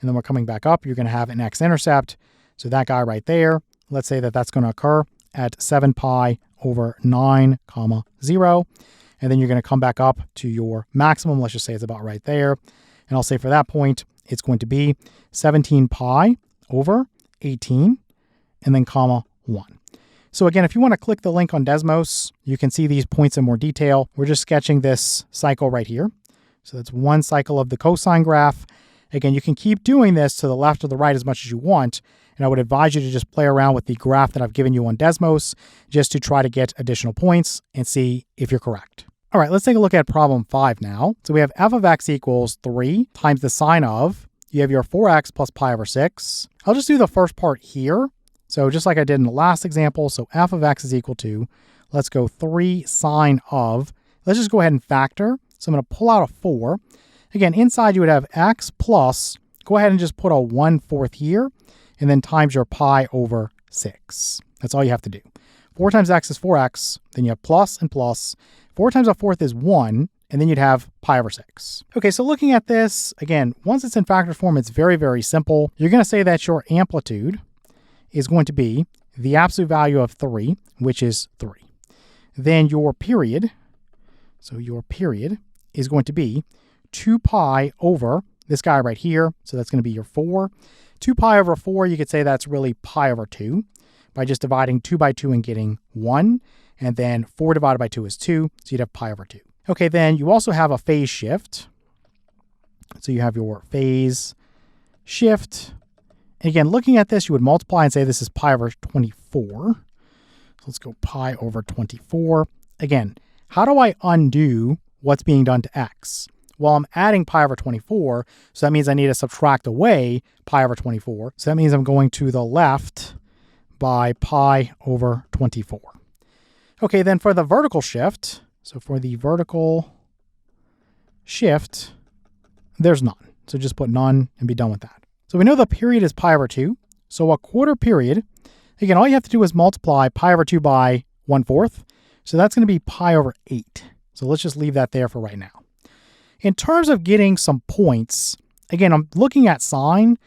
Speaker 1: And then we're coming back up, you're going to have an x-intercept. So that guy right there, let's say that that's going to occur at 7 pi over 9, comma 0. And then you're going to come back up to your maximum. Let's just say it's about right there. And I'll say for that point, it's going to be 17 pi over 18, and then comma 1. So again, if you want to click the link on Desmos, you can see these points in more detail. We're just sketching this cycle right here. So that's one cycle of the cosine graph. Again, you can keep doing this to the left or the right as much as you want. And I would advise you to just play around with the graph that I've given you on Desmos just to try to get additional points and see if you're correct. All right, let's take a look at problem 5 now. So we have f of x equals 3 times the sine of, you have your 4x plus pi over 6. I'll just do the first part here. So just like I did in the last example, so f of x is equal to, let's go 3 sine of, let's just go ahead and factor. So I'm going to pull out a 4. Again, inside you would have x plus, go ahead and just put a 1/4 here, and then times your pi over 6. That's all you have to do. 4 times x is 4x, then you have plus and plus. 4 times a fourth is 1, and then you'd have pi over 6. Okay, so looking at this, again, once it's in factor form, it's very, very simple. You're going to say that your amplitude is going to be the absolute value of 3, which is 3. Then your period, so your period is going to be 2 pi over this guy right here. So that's going to be your 4. 2 pi over 4, you could say that's really pi over 2 by just dividing 2 by 2 and getting 1. And then 4 divided by 2 is 2, so you'd have pi over 2. Okay, then you also have a phase shift. So you have your phase shift. And again, looking at this, you would multiply and say this is pi over 24. So let's go pi over 24. Again, how do I undo what's being done to x? Well, I'm adding pi over 24, so that means I need to subtract away pi over 24. So that means I'm going to the left by pi over 24. Okay, then for the vertical shift, so for the vertical shift, there's none. So just put none and be done with that. So we know the period is pi over 2. So a quarter period, again, all you have to do is multiply pi over 2 by 1/4. So that's going to be pi over 8. So let's just leave that there for right now. In terms of getting some points, again, I'm looking at sine.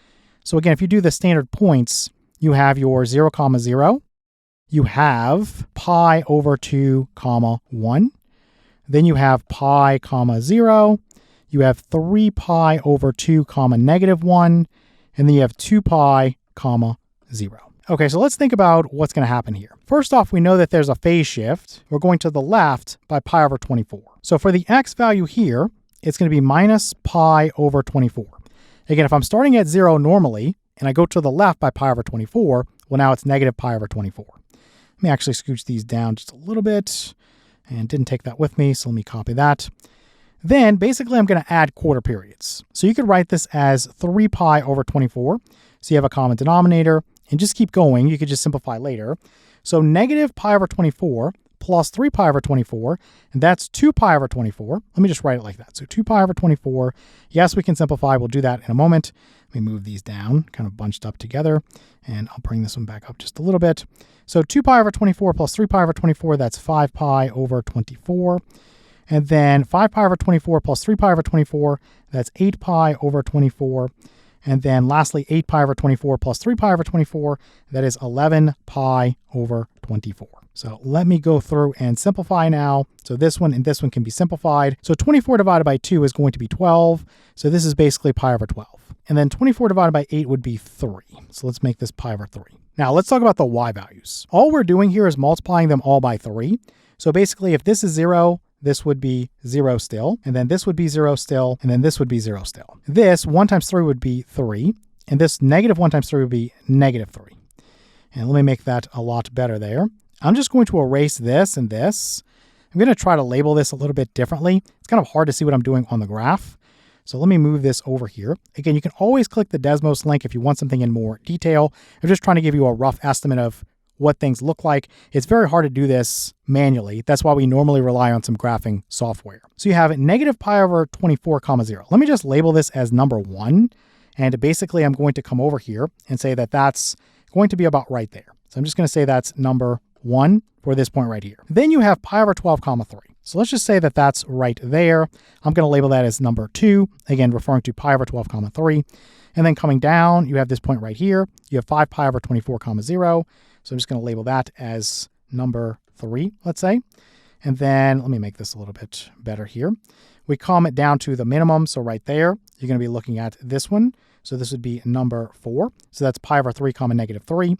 Speaker 1: So again, if you do the standard points, you have your 0, 0. You have pi over 2, 1. Then you have pi, 0. You have 3 pi over 2, -1. And then you have 2 pi, 0. Okay, so let's think about what's going to happen here. First off, we know that there's a phase shift. We're going to the left by pi over 24. So for the x value here, it's going to be minus pi over 24. Again, if I'm starting at 0 normally, and I go to the left by pi over 24, well, now it's negative pi over 24. Let me actually scooch these down just a little bit, and didn't take that with me, so let me copy that. Then, basically, I'm going to add quarter periods. So you could write this as 3 pi over 24. So you have a common denominator, and just keep going. You could just simplify later. So negative pi over 24 plus 3 pi over 24, and that's 2 pi over 24. Let me just write it like that. So 2 pi over 24. Yes, we can simplify. We'll do that in a moment. Let me move these down, kind of bunched up together, and I'll bring this one back up just a little bit. So 2 pi over 24 plus 3 pi over 24, that's 5 pi over 24. And then 5 pi over 24 plus 3 pi over 24, that's 8 pi over 24. And then lastly, 8 pi over 24 plus 3 pi over 24, that is 11 pi over 24. So let me go through and simplify now. So this one and this one can be simplified. So 24 divided by 2 is going to be 12. So this is basically pi over 12. And then 24 divided by 8 would be 3. So let's make this pi over 3. Now let's talk about the y values. All we're doing here is multiplying them all by 3. So basically, if this is 0, this would be 0 still, and then this would be 0 still, and then this would be 0 still. This 1 times 3 would be 3, and this negative 1 times 3 would be negative 3. And let me make that a lot better there. I'm just going to erase this and this. I'm going to try to label this a little bit differently. It's kind of hard to see what I'm doing on the graph. So let me move this over here. Again, you can always click the Desmos link if you want something in more detail. I'm just trying to give you a rough estimate of what things look like. It's very hard to do this manually. That's why we normally rely on some graphing software. So you have negative pi over 24 comma 0. Let me just label this as number 1. And basically, I'm going to come over here and say that that's going to be about right there. So I'm just going to say that's number 1 for this point right here. Then you have pi over 12 comma 3. So let's just say that that's right there. I'm going to label that as number 2, again, referring to pi over 12 comma 3. And then coming down, you have this point right here. You have 5 pi over 24 comma 0. So I'm just going to label that as number 3, let's say. And then let me make this a little bit better here. We calm it down to the minimum. So right there, you're going to be looking at this one. So this would be number 4. So that's pi over 3 comma negative 3.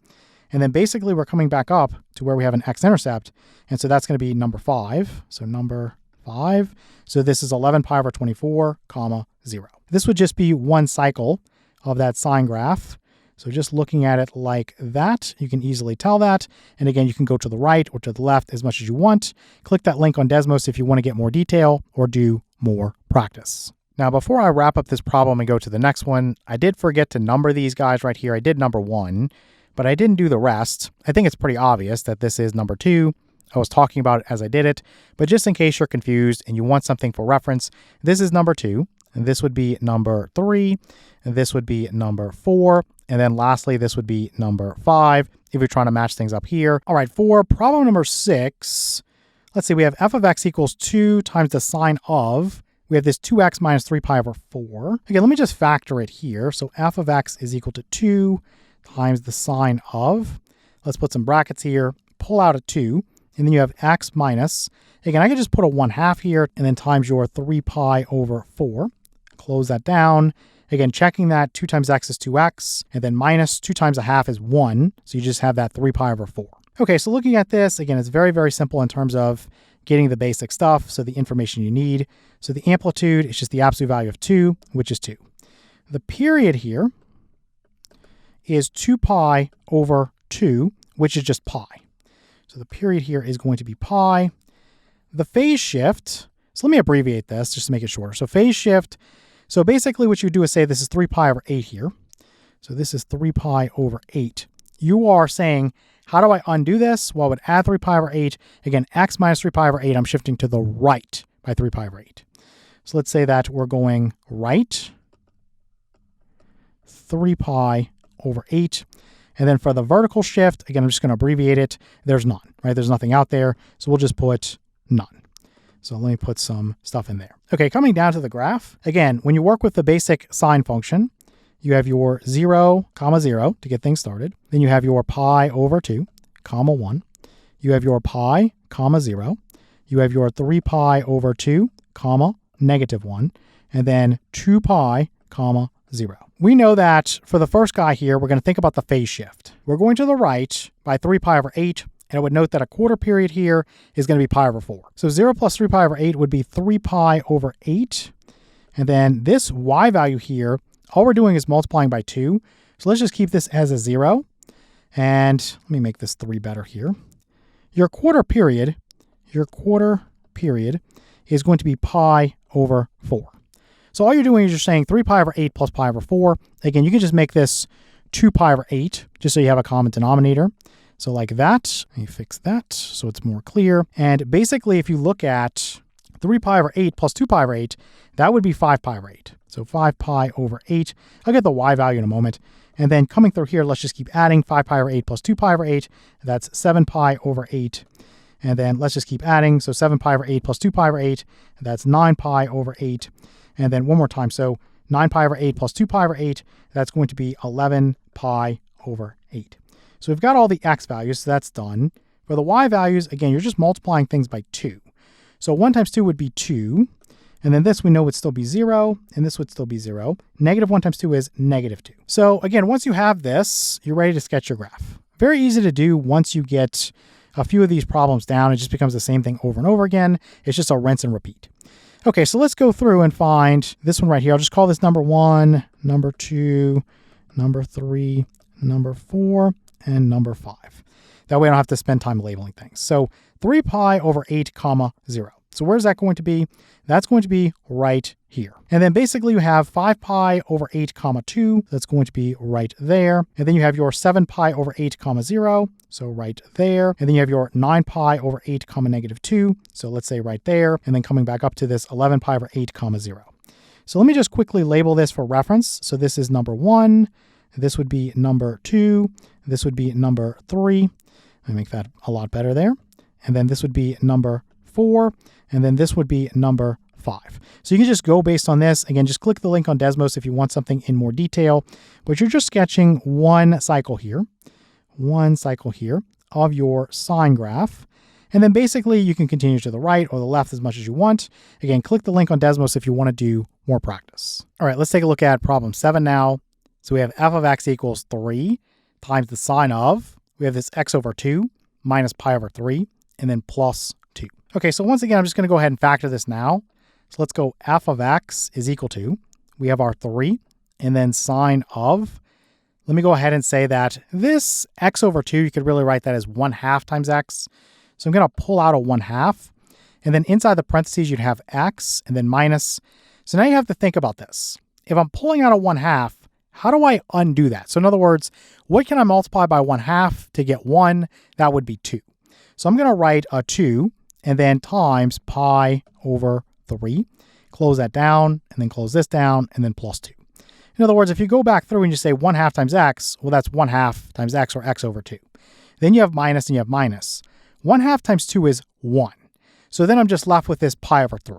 Speaker 1: And then basically we're coming back up to where we have an x-intercept. And so that's going to be number 5. So number 5. So this is 11 pi over 24 comma 0. This would just be one cycle of that sine graph. So just looking at it like that, you can easily tell that. And again, you can go to the right or to the left as much as you want. Click that link on Desmos if you want to get more detail or do more practice. Now, before I wrap up this problem and go to the next one, I did forget to number these guys right here. I did number 1, but I didn't do the rest. I think it's pretty obvious that this is number 2. I was talking about it as I did it, but just in case you're confused and you want something for reference, this is number 2, and this would be number 3, and this would be number 4, and then lastly, this would be number 5 if you're trying to match things up here. All right, for problem number 6, let's see, we have f of x equals 2 times the sine of, we have this 2x minus 3 pi over 4. Again, let me just factor it here. So f of x is equal to 2 times the sine of, let's put some brackets here, pull out a 2, and then you have x minus, again, I could just put a 1/2 here, and then times your 3 pi over 4. Close that down. Again, checking that 2 times x is 2x, and then minus 2 times 1/2 is 1. So you just have that 3 pi over 4. Okay, so looking at this, again, it's very, very simple in terms of getting the basic stuff, so the information you need. So the amplitude is just the absolute value of 2, which is 2. The period here is 2 pi over 2, which is just pi. So the period here is going to be pi. The phase shift, so let me abbreviate this just to make it shorter. So phase shift, so basically what you do is say this is 3 pi over 8 here. So this is 3 pi over 8. You are saying, how do I undo this? Well, I would add 3 pi over 8. Again, x minus 3 pi over 8, I'm shifting to the right by 3 pi over 8. So let's say that we're going right 3 pi over 8. And then for the vertical shift, again, I'm just going to abbreviate it. There's none, right? There's nothing out there. So we'll just put none. So let me put some stuff in there. Okay, coming down to the graph. Again, when you work with the basic sine function, you have your 0, comma 0 to get things started. Then you have your pi over 2, comma 1. You have your pi, comma 0. You have your 3 pi over 2, comma negative 1. And then 2 pi, comma 0. We know that for the first guy here, we're going to think about the phase shift. We're going to the right by 3 pi over 8. And I would note that a quarter period here is going to be pi over 4. So 0 plus 3 pi over 8 would be 3 pi over 8. And then this y value here all we're doing is multiplying by 2. So let's just keep this as a 0. And let me make this 3 better here. Your quarter period is going to be pi over 4. So all you're doing is you're saying 3 pi over 8 plus pi over 4. Again, you can just make this 2 pi over 8, just so you have a common denominator. So like that, let me fix that so it's more clear. And basically, if you look at 3 pi over 8 plus 2 pi over 8, that would be 5 pi over 8. So 5 pi over 8. I'll get the y value in a moment. And then coming through here, let's just keep adding 5 pi over 8 plus 2 pi over 8. That's 7 pi over 8. And then let's just keep adding. So 7 pi over 8 plus 2 pi over 8. That's 9 pi over 8. And then one more time. So 9 pi over 8 plus 2 pi over 8. That's going to be 11 pi over 8. So we've got all the x values, so that's done. For the y values, again, you're just multiplying things by 2. So 1 times 2 would be 2. And then this we know would still be 0, and this would still be 0. Negative 1 times 2 is negative 2. So again, once you have this, you're ready to sketch your graph. Very easy to do once you get a few of these problems down. It just becomes the same thing over and over again. It's just a rinse and repeat. Okay, so let's go through and find this one right here. I'll just call this number 1, number 2, number 3, number 4, and number 5. That way I don't have to spend time labeling things. So 3 pi over 8 comma 0. So where's that going to be? That's going to be right here. And then basically you have 5 pi over 8 comma 2. That's going to be right there. And then you have your 7 pi over 8 comma 0. So right there. And then you have your 9 pi over 8 comma negative 2. So let's say right there. And then coming back up to this 11 pi over 8 comma 0. So let me just quickly label this for reference. So this is number 1. This would be number 2. This would be number 3. Let me make that a lot better there. And then this would be number 4. And then this would be number 5. So you can just go based on this. Again, just click the link on Desmos if you want something in more detail. But you're just sketching one cycle here of your sine graph. And then basically you can continue to the right or the left as much as you want. Again, click the link on Desmos if you want to do more practice. All right, let's take a look at problem 7 now. So we have f of x equals 3 times the sine of, we have this x over 2 minus pi over 3, and then plus 2. Okay, so once again, I'm just going to go ahead and factor this now. So let's go f of x is equal to, we have our 3, and then sine of, let me go ahead and say that this x over 2, you could really write that as 1/2 times x. So I'm going to pull out a 1/2, and then inside the parentheses, you'd have x, and then minus. So now you have to think about this. If I'm pulling out a 1/2, how do I undo that? So in other words, what can I multiply by 1/2 to get 1? That would be 2. So I'm going to write a 2 and then times pi over 3. Close that down and then close this down and then plus 2. In other words, if you go back through and you say 1/2 times x, well, that's 1/2 times x or x over 2. Then you have minus and you have minus. 1/2 times 2 is 1. So then I'm just left with this pi over 3.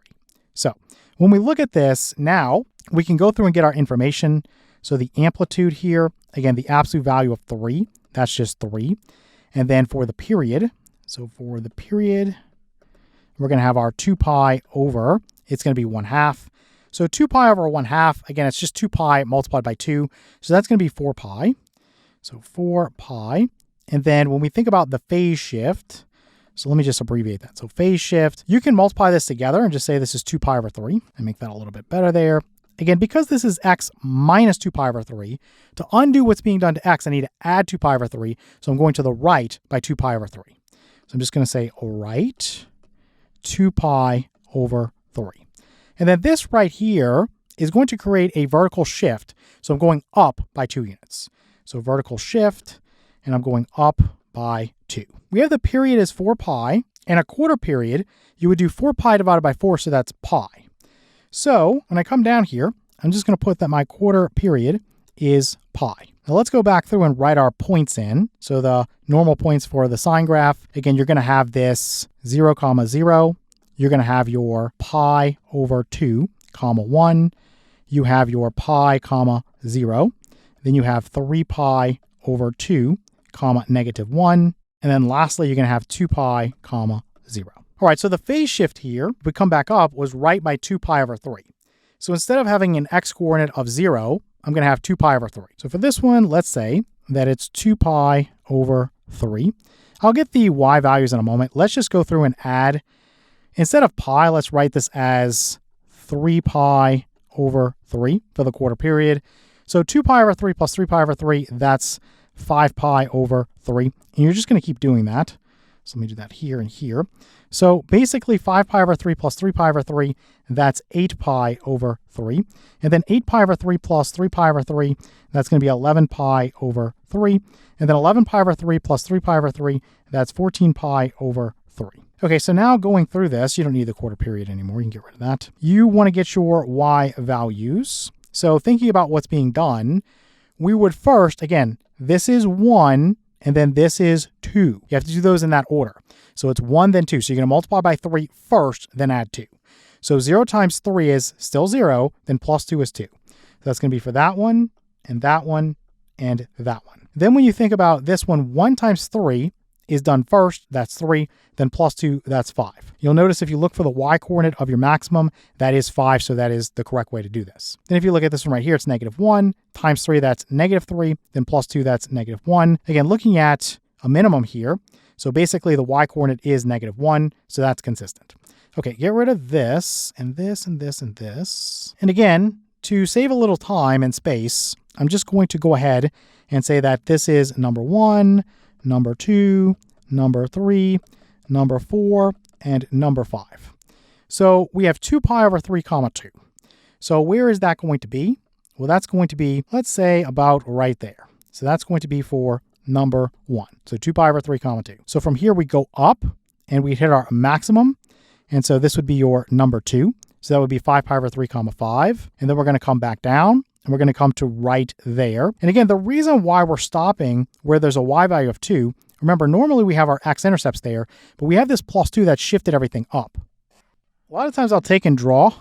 Speaker 1: So when we look at this now, we can go through and get our information. So the amplitude here, again, the absolute value of 3, that's just 3. And then for the period, so for the period, we're going to have our 2 pi over, it's going to be 1/2. So 2 pi over 1/2, again, it's just 2 pi multiplied by 2. So that's going to be 4 pi. So 4 pi. And then when we think about the phase shift, so let me just abbreviate that. So phase shift, you can multiply this together and just say this is 2 pi over 3 and make that a little bit better there. Again, because this is x minus 2 pi over 3, to undo what's being done to x, I need to add 2 pi over 3. So I'm going to the right by 2 pi over 3. So I'm just going to say right 2 pi over 3. And then this right here is going to create a vertical shift. So I'm going up by 2 units. So vertical shift, and I'm going up by 2. We have the period as 4 pi, and a quarter period, you would do 4 pi divided by 4, so that's pi. So when I come down here, I'm just going to put that my quarter period is pi. Now let's go back through and write our points in. So the normal points for the sine graph, again, you're going to have this 0, 0. You're going to have your pi over 2, 1. You have your pi, 0. Then you have 3 pi over 2, negative 1. And then lastly, you're going to have 2 pi, 0. All right, so the phase shift here, if we come back up, was right by 2 pi over 3. So instead of having an x-coordinate of 0, I'm going to have 2 pi over 3. So for this one, let's say that it's 2 pi over 3. I'll get the y values in a moment. Let's just go through and add. Instead of pi, let's write this as 3 pi over 3 for the quarter period. So 2 pi over 3 plus 3 pi over 3, that's 5 pi over 3. And you're just going to keep doing that. So let me do that here and here. So basically 5 pi over 3 plus 3 pi over 3, that's 8 pi over 3. And then 8 pi over 3 plus 3 pi over 3, that's going to be 11 pi over 3. And then 11 pi over 3 plus 3 pi over 3, that's 14 pi over 3. Okay, so now going through this, you don't need the quarter period anymore. You can get rid of that. You want to get your y values. So thinking about what's being done, we would first, again, this is 1, and then this is 2. You have to do those in that order. So it's 1, then 2. So you're going to multiply by 3 first, then add 2. So 0 times 3 is still 0, then plus 2 is 2. So that's going to be for that one, and that one, and that one. Then when you think about this one, 1 times 3 is done first, that's 3, then plus 2, that's 5. You'll notice if you look for the y-coordinate of your maximum, that is 5, so that is the correct way to do this. Then if you look at this one right here, it's -1, times 3, that's -3, then plus 2, that's -1. Again, looking at a minimum here, so basically the y-coordinate is -1, so that's consistent. Okay, get rid of this, and this, and this, and this. And again, to save a little time and space, I'm just going to go ahead and say that this is number 1, number 2, number 3, number 4, and number 5. So we have 2 pi over 3 comma 2. So where is that going to be? Well, that's going to be, let's say, about right there. So that's going to be for number 1. So 2 pi over 3 comma 2. So from here we go up and we hit our maximum. And so this would be your number 2. So that would be 5 pi over 3 comma 5. And then we're going to come back down. And we're going to come to right there. And again, the reason why we're stopping where there's a y value of 2, remember, normally we have our x-intercepts there, but we have this plus 2 that shifted everything up. A lot of times I'll take and draw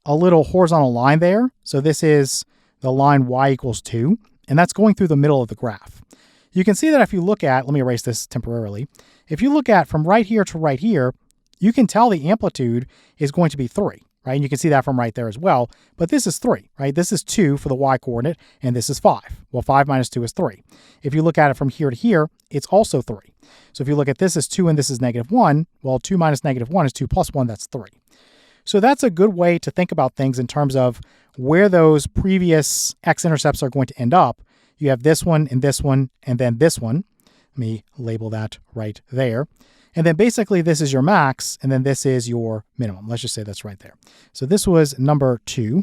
Speaker 1: a little horizontal line there. So this is the line y equals 2, and that's going through the middle of the graph. You can see that if you look at, let me erase this temporarily. If you look at from right here to right here, you can tell the amplitude is going to be 3. Right? And you can see that from right there as well. But this is 3, right? This is 2 for the y-coordinate, and this is 5. Well, 5 minus 2 is 3. If you look at it from here to here, it's also 3. So if you look at this as 2 and this is -1, well, 2 minus -1 is 2 plus 1, that's 3. So that's a good way to think about things in terms of where those previous x-intercepts are going to end up. You have this one, and then this one. Let me label that right there. And then basically this is your max, and then this is your minimum. Let's just say that's right there. So this was number 2,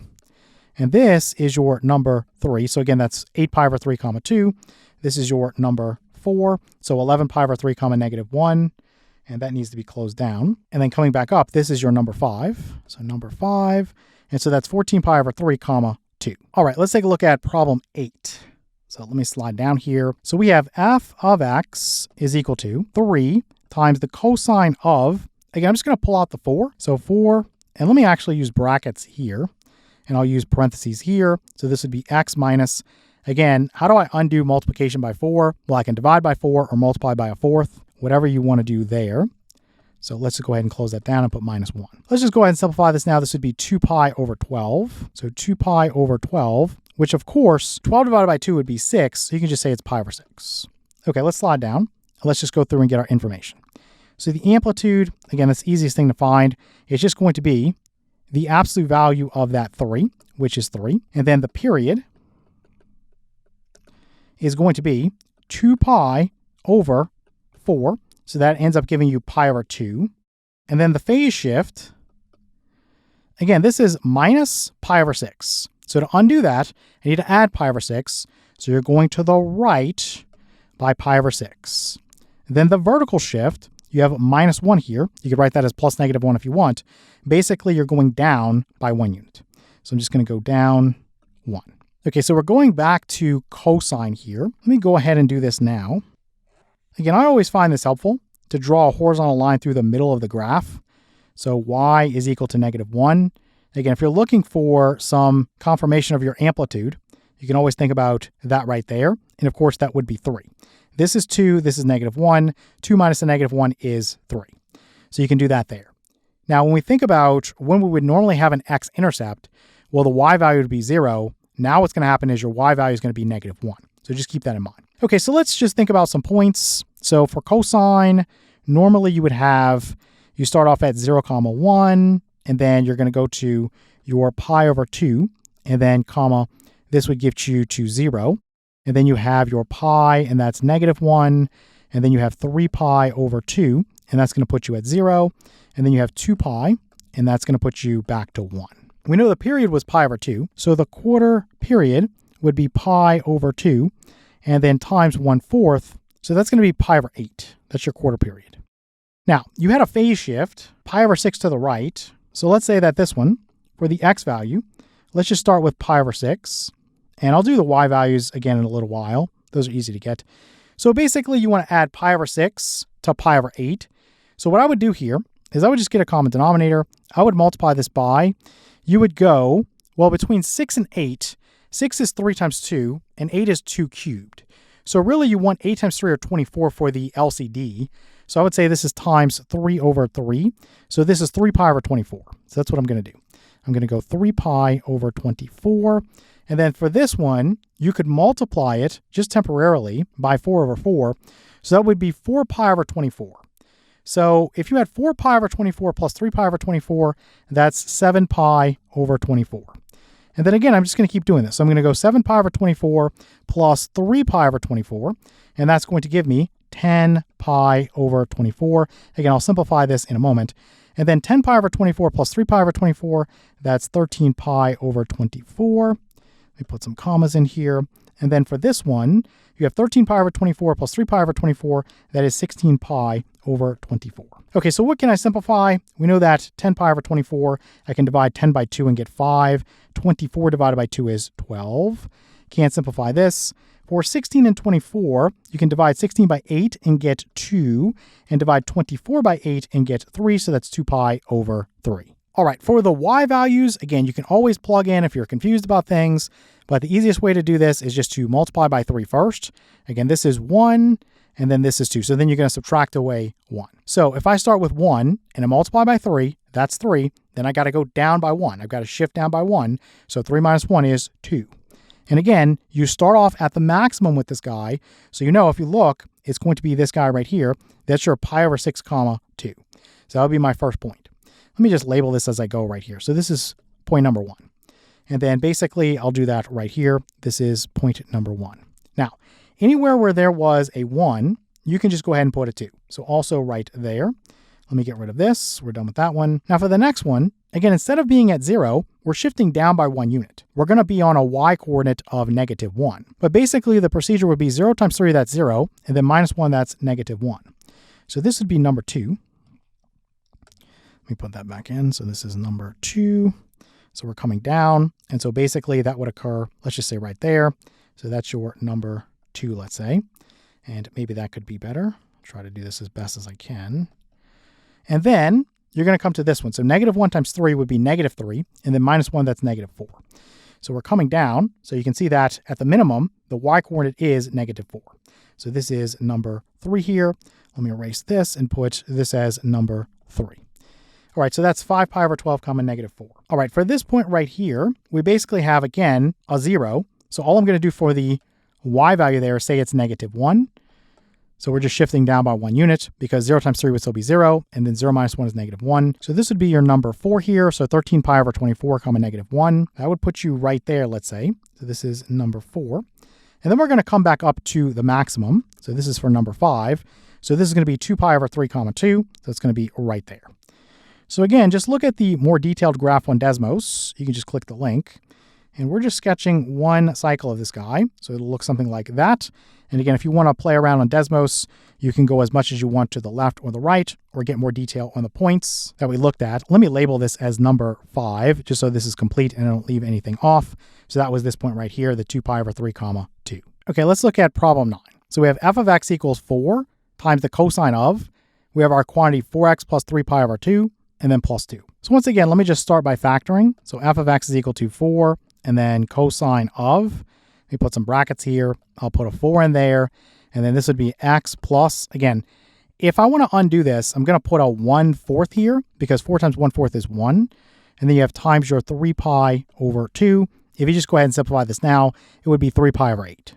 Speaker 1: and this is your number 3. So again, that's 8 pi over 3 comma 2. This is your number 4. So 11 pi over 3 comma -1, and that needs to be closed down. And then coming back up, this is your number 5. So number 5, and so that's 14 pi over 3 comma 2. All right, let's take a look at problem 8. So let me slide down here. So we have f of x is equal to 3 times the cosine of, again, I'm just going to pull out the 4. So 4, and let me actually use brackets here, and I'll use parentheses here. So this would be x minus, again, how do I undo multiplication by 4? Well, I can divide by 4 or multiply by a fourth, whatever you want to do there. So let's just go ahead and close that down and put -1. Let's just go ahead and simplify this now. This would be 2 pi over 12. So 2 pi over 12, which of course, 12 divided by 2 would be 6. So you can just say it's pi over 6. Okay, let's slide down. Let's just go through and get our information. So the amplitude, again, that's the easiest thing to find. It's just going to be the absolute value of that 3, which is 3. And then the period is going to be 2 pi over 4. So that ends up giving you pi over 2. And then the phase shift, again, this is minus pi over 6. So to undo that, I need to add pi over 6. So you're going to the right by pi over 6. Then the vertical shift, you have -1 here. You could write that as plus -1 if you want. Basically, you're going down by 1 unit. So I'm just going to go down 1. Okay, so we're going back to cosine here. Let me go ahead and do this now. Again, I always find this helpful to draw a horizontal line through the middle of the graph. So y is equal to -1. Again, if you're looking for some confirmation of your amplitude, you can always think about that right there. And of course, that would be 3. This is 2, this is -1. 2 minus the -1 is 3. So you can do that there. Now, when we think about when we would normally have an x-intercept, well, the y value would be 0. Now what's going to happen is your y value is going to be -1. So just keep that in mind. Okay, so let's just think about some points. So for cosine, normally you would have, you start off at 0, 1, and then you're going to go to your pi over 2, and then comma, this would get you to 0. And then you have your pi, and that's -1. And then you have 3 pi over 2, and that's going to put you at 0. And then you have 2 pi, and that's going to put you back to 1. We know the period was pi over 2, so the quarter period would be pi over 2, and then times 1/4. So that's going to be pi over 8. That's your quarter period. Now, you had a phase shift, pi over 6 to the right. So let's say that this one, for the x value, let's just start with pi over 6. And I'll do the y values again in a little while. Those are easy to get. So basically, you want to add pi over 6 to pi over 8. So what I would do here is I would just get a common denominator. I would multiply this by, you would go, well, between 6 and 8, 6 is 3 times 2, and 8 is 2 cubed. So really, you want 8 times 3 or 24 for the LCD. So I would say this is times 3 over 3. So this is 3 pi over 24. So that's what I'm going to do. I'm going to go 3 pi over 24. And then for this one, you could multiply it just temporarily by 4 over 4. So that would be 4 pi over 24. So if you had 4 pi over 24 plus 3 pi over 24, that's 7 pi over 24. And then again, I'm just going to keep doing this. So I'm going to go 7 pi over 24 plus 3 pi over 24. And that's going to give me 10 pi over 24. Again, I'll simplify this in a moment. And then 10 pi over 24 plus 3 pi over 24, that's 13 pi over 24. Let me put some commas in here. And then for this one, you have 13 pi over 24 plus 3 pi over 24. That is 16 pi over 24. Okay, so what can I simplify? We know that 10 pi over 24, I can divide 10 by 2 and get 5. 24 divided by 2 is 12. Can't simplify this. For 16 and 24, you can divide 16 by 8 and get 2, and divide 24 by 8 and get 3, so that's 2 pi over 3. All right, for the y values, again, you can always plug in if you're confused about things, but the easiest way to do this is just to multiply by 3 first. Again, this is 1, and then this is 2, so then you're going to subtract away 1. So if I start with 1 and I multiply by 3, that's 3, then I got to go down by 1. I've got to shift down by 1, so 3 minus 1 is 2. And again, you start off at the maximum with this guy. So you know if you look, it's going to be this guy right here. That's your pi over 6 comma 2. So that would be my first point. Let me just label this as I go right here. So this is point number 1. And then basically I'll do that right here. This is point number 1. Now, anywhere where there was a 1, you can just go ahead and put a 2. So also right there. Let me get rid of this. We're done with that one. Now for the next one, again, instead of being at 0, we're shifting down by 1 unit. We're going to be on a y coordinate of -1. But basically the procedure would be 0 times 3, that's 0, and then minus 1, that's -1. So this would be number 2. Let me put that back in. So this is number 2. So we're coming down. And so basically that would occur, let's just say right there. So that's your number 2, let's say. And maybe that could be better. I'll try to do this as best as I can. And then you're going to come to this one. So -1 times 3 would be -3, and then minus 1, that's -4. So we're coming down. So you can see that at the minimum, the y coordinate is -4. So this is number 3 here. Let me erase this and put this as number 3. All right, so that's 5 pi over 12 comma -4. All right, for this point right here, we basically have, again, a 0. So all I'm going to do for the y value there is say it's -1. So we're just shifting down by 1 unit because 0 times 3 would still be 0, and then 0 minus 1 is -1. So this would be your number 4 here. So 13 pi over 24 comma -1. That would put you right there, let's say. So this is number 4. And then we're going to come back up to the maximum. So this is for number 5. So this is going to be 2 pi over 3 comma 2. So it's going to be right there. So again, just look at the more detailed graph on Desmos. You can just click the link. And we're just sketching one cycle of this guy. So it'll look something like that. And again, if you want to play around on Desmos, you can go as much as you want to the left or the right, or get more detail on the points that we looked at. Let me label this as number 5, just so this is complete and I don't leave anything off. So that was this point right here, the 2 pi over 3 comma 2. Okay, let's look at problem 9. So we have f of x equals 4 times the cosine of, we have our quantity 4x plus 3 pi over 2, and then plus 2. So once again, let me just start by factoring. So f of x is equal to 4, and then cosine of, let me put some brackets here. I'll put a 4 in there, and then this would be x plus, again, if I want to undo this, I'm going to put a 1/4 here, because 4 times 1/4 is 1, and then you have times your 3 pi over 2. If you just go ahead and simplify this now, it would be 3 pi over 8.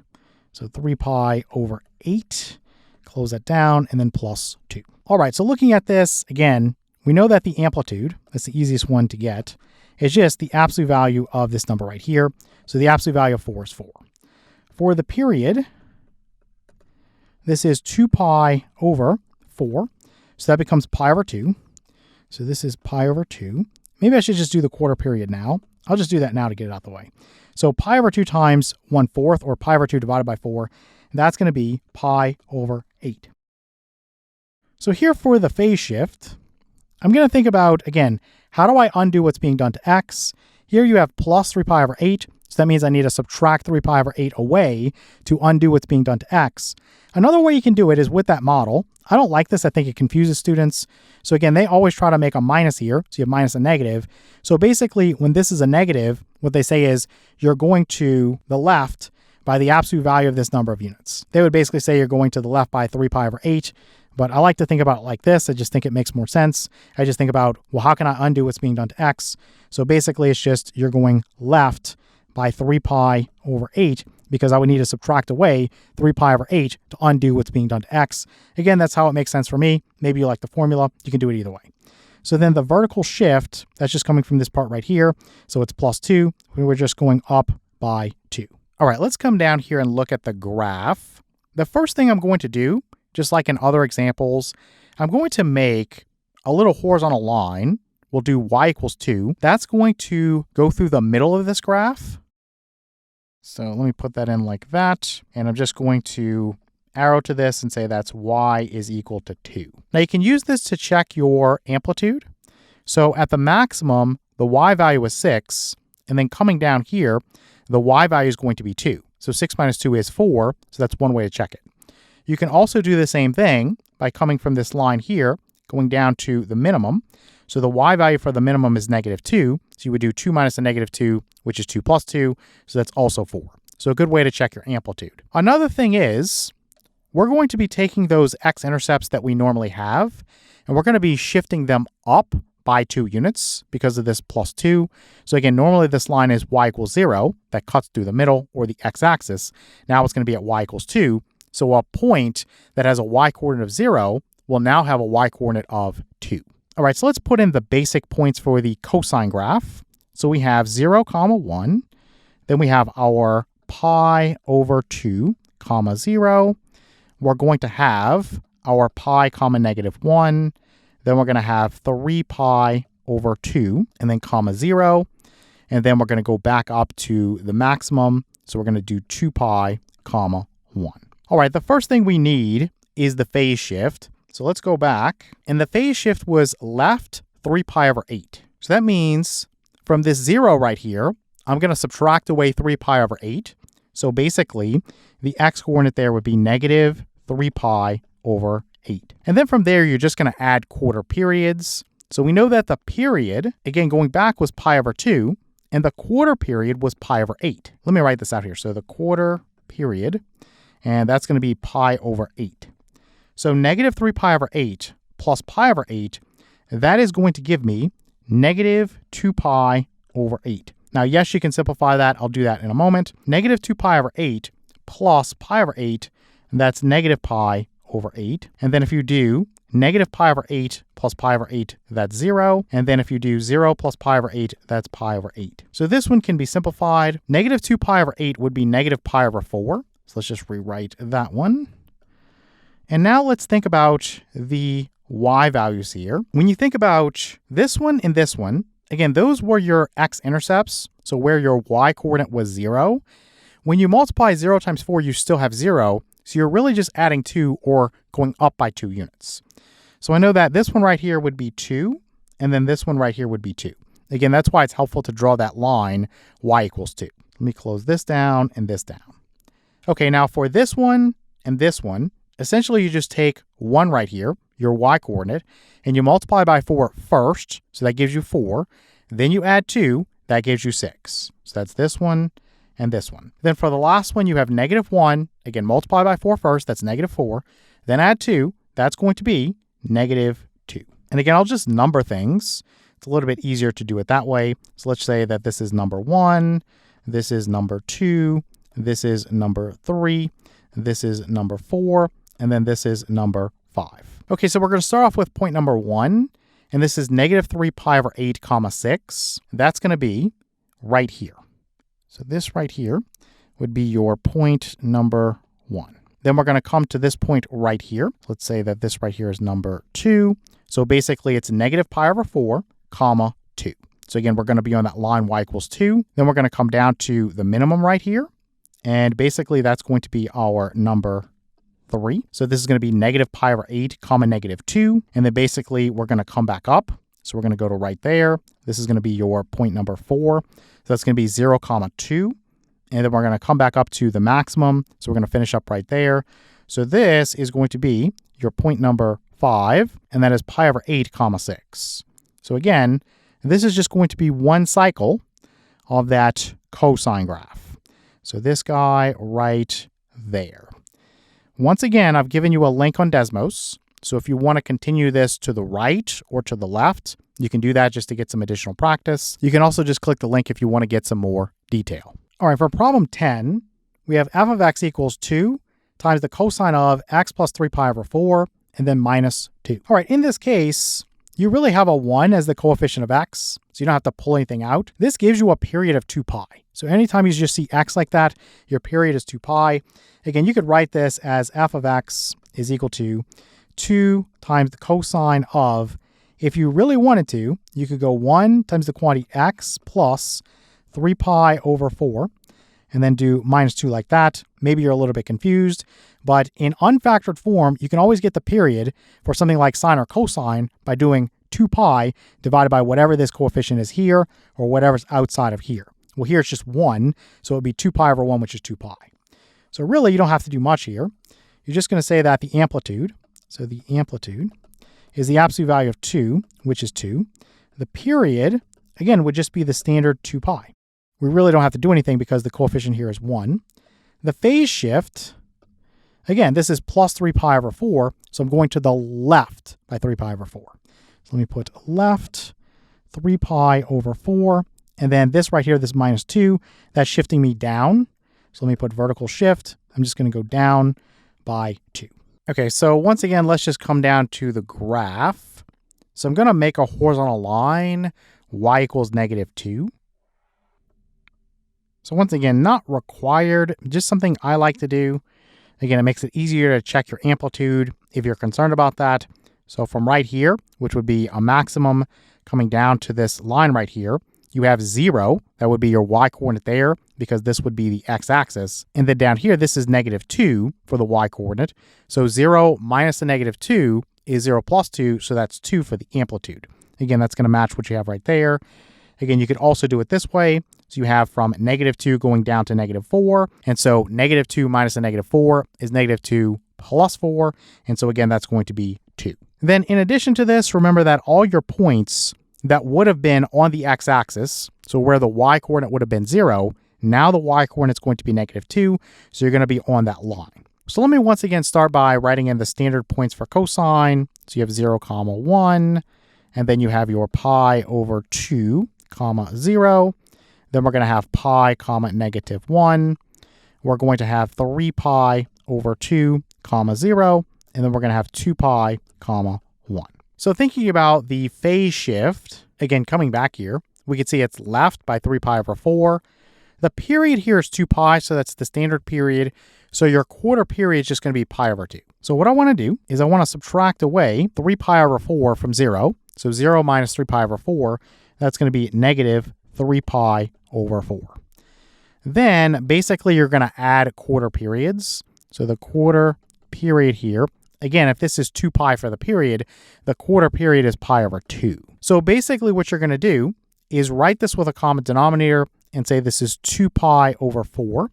Speaker 1: So 3 pi over 8, close that down, and then plus 2. All right, so looking at this, again, we know that the amplitude, that's the easiest one to get, It's just the absolute value of this number right here. So the absolute value of 4 is 4. For the period, this is 2 pi over 4. So that becomes pi over 2. So this is pi over 2. Maybe I should just do the quarter period now. I'll just do that now to get it out the way. So pi over 2 times 1/4, or pi over 2 divided by 4, that's going to be pi over 8. So here for the phase shift, I'm going to think about, again, how do I undo what's being done to x? Here you have plus 3 pi over 8. So that means I need to subtract 3 pi over 8 away to undo what's being done to x. Another way you can do it is with that model. I don't like this. I think it confuses students. So again, they always try to make a minus here. So you have minus a negative. So basically, when this is a negative, what they say is you're going to the left by the absolute value of this number of units. They would basically say you're going to the left by 3 pi over 8. But I like to think about it like this. I just think it makes more sense. I just think about, well, how can I undo what's being done to x? So basically, it's just you're going left by 3 pi over 8, because I would need to subtract away 3 pi over 8 to undo what's being done to x. Again, that's how it makes sense for me. Maybe you like the formula. You can do it either way. So then the vertical shift, that's just coming from this part right here. So it's plus 2. We're just going up by 2. All right, let's come down here and look at the graph. The first thing I'm going to do, just like in other examples, I'm going to make a little horizontal line. We'll do y equals 2. That's going to go through the middle of this graph. So let me put that in like that. And I'm just going to arrow to this and say that's y is equal to 2. Now you can use this to check your amplitude. So at the maximum, the y value is 6. And then coming down here, the y value is going to be 2. So 6 minus 2 is 4. So that's one way to check it. You can also do the same thing by coming from this line here, going down to the minimum. So the y value for the minimum is negative 2. So you would do 2 minus a negative 2, which is 2 plus 2. So that's also 4. So a good way to check your amplitude. Another thing is, we're going to be taking those x-intercepts that we normally have, and we're going to be shifting them up by 2 units because of this plus 2. So again, normally this line is y equals 0. That cuts through the middle, or the x-axis. Now it's going to be at y equals 2. So a point that has a y-coordinate of 0 will now have a y-coordinate of 2. All right, so let's put in the basic points for the cosine graph. So we have 0, 1. Then we have our pi over 2, 0. We're going to have our pi, negative 1. Then we're going to have 3 pi over 2, and then 0. And then we're going to go back up to the maximum. So we're going to do 2 pi, 1. All right, the first thing we need is the phase shift. So let's go back. And the phase shift was left 3 pi over 8. So that means from this 0 right here, I'm going to subtract away 3 pi over 8. So basically, the x-coordinate there would be negative 3 pi over 8. And then from there, you're just going to add quarter periods. So we know that the period, again, going back, was pi over 2, and the quarter period was pi over 8. Let me write this out here. So the quarter period, and that's going to be pi over 8. So negative 3 pi over 8 plus pi over 8, that is going to give me negative 2 pi over 8. Now, yes, you can simplify that. I'll do that in a moment. Negative 2 pi over 8 plus pi over 8, that's negative pi over 8. And then if you do negative pi over 8 plus pi over 8, that's 0. And then if you do 0 plus pi over 8, that's pi over 8. So this one can be simplified. Negative 2 pi over 8 would be negative pi over 4. So let's just rewrite that one. And now let's think about the y values here. When you think about this one and this one, again, those were your x-intercepts, so where your y-coordinate was 0. When you multiply 0 times 4, you still have 0, so you're really just adding 2 or going up by 2 units. So I know that this one right here would be 2, and then this one right here would be 2. Again, that's why it's helpful to draw that line, y equals 2. Let me close this down and this down. Okay, now for this one and this one, essentially you just take 1 right here, your y-coordinate, and you multiply by 4 first, so that gives you 4. Then you add 2, that gives you 6. So that's this one and this one. Then for the last one, you have negative 1. Again, multiply by 4 first, that's negative 4. Then add 2, that's going to be negative 2. And again, I'll just number things. It's a little bit easier to do it that way. So let's say that this is number 1, this is number 2, this is number 3, this is number 4, and then this is number 5. Okay, so we're going to start off with point number 1. and this is negative 3 pi over 8 comma 6. That's going to be right here. So this right here would be your point number 1. Then we're going to come to this point right here. Let's say that this right here is number 2. So basically it's negative pi over 4 comma 2. So again, we're going to be on that line y equals 2. Then we're going to come down to the minimum right here. And basically that's going to be our number 3. So this is going to be negative pi over 8 comma negative 2. And then basically we're going to come back up. So we're going to go to right there. This is going to be your point number 4. So that's going to be 0 comma 2. And then we're going to come back up to the maximum. So we're going to finish up right there. So this is going to be your point number 5. And that is pi over 8 comma 6. So again, this is just going to be one cycle of that cosine graph. So this guy right there. Once again, I've given you a link on Desmos. So if you want to continue this to the right or to the left, you can do that just to get some additional practice. You can also just click the link if you want to get some more detail. All right, for problem 10, we have f of x equals 2 times the cosine of x plus 3 pi over 4, and then minus 2. All right, in this case, you really have a 1 as the coefficient of x, so you don't have to pull anything out. This gives you a period of 2 pi. So anytime you just see x like that, your period is 2 pi. Again, you could write this as f of x is equal to 2 times the cosine of, if you really wanted to, you could go 1 times the quantity x plus 3 pi over 4, and then do minus 2 like that. Maybe you're a little bit confused, but in unfactored form, you can always get the period for something like sine or cosine by doing 2 pi divided by whatever this coefficient is here or whatever's outside of here. Well, here it's just 1, so it would be 2 pi over 1, which is 2 pi. So really, you don't have to do much here. You're just going to say that the amplitude, so the amplitude is the absolute value of 2, which is 2. The period, again, would just be the standard 2 pi. We really don't have to do anything because the coefficient here is 1. The phase shift, again, this is plus 3 pi over 4, so I'm going to the left by 3 pi over 4. So let me put left 3 pi over 4, and then this right here, this minus 2, that's shifting me down. So let me put vertical shift. I'm just going to go down by 2. Okay, so once again, let's just come down to the graph. So I'm going to make a horizontal line, y equals negative 2. So once again, not required, just something I like to do. Again, it makes it easier to check your amplitude if you're concerned about that. So from right here, which would be a maximum coming down to this line right here, you have 0. That would be your y coordinate there because this would be the x-axis. And then down here, this is negative 2 for the y coordinate. So 0 minus the negative 2 is 0 plus 2, so that's 2 for the amplitude. Again, that's going to match what you have right there. Again, you could also do it this way. So you have from negative 2 going down to negative 4. And so negative 2 minus a negative 4 is negative 2 plus 4. And so again, that's going to be 2. Then in addition to this, remember that all your points that would have been on the x-axis, so where the y coordinate would have been 0, now the y coordinate is going to be negative 2. So you're going to be on that line. So let me once again start by writing in the standard points for cosine. So you have 0, 1, and then you have your pi over 2, 0. Then we're going to have pi, negative 1. We're going to have 3 pi over 2, 0. And then we're going to have 2 pi, 1. So thinking about the phase shift, again, coming back here, we can see it's left by 3 pi over 4. The period here is 2 pi, so that's the standard period. So your quarter period is just going to be pi over 2. So what I want to do is I want to subtract away 3 pi over 4 from 0. So 0 minus 3 pi over 4, that's going to be negative 3 pi over 4. Then basically you're going to add quarter periods. So the quarter period here, again, if this is 2 pi for the period, the quarter period is pi over 2. So basically what you're going to do is write this with a common denominator and say this is 2 pi over 4,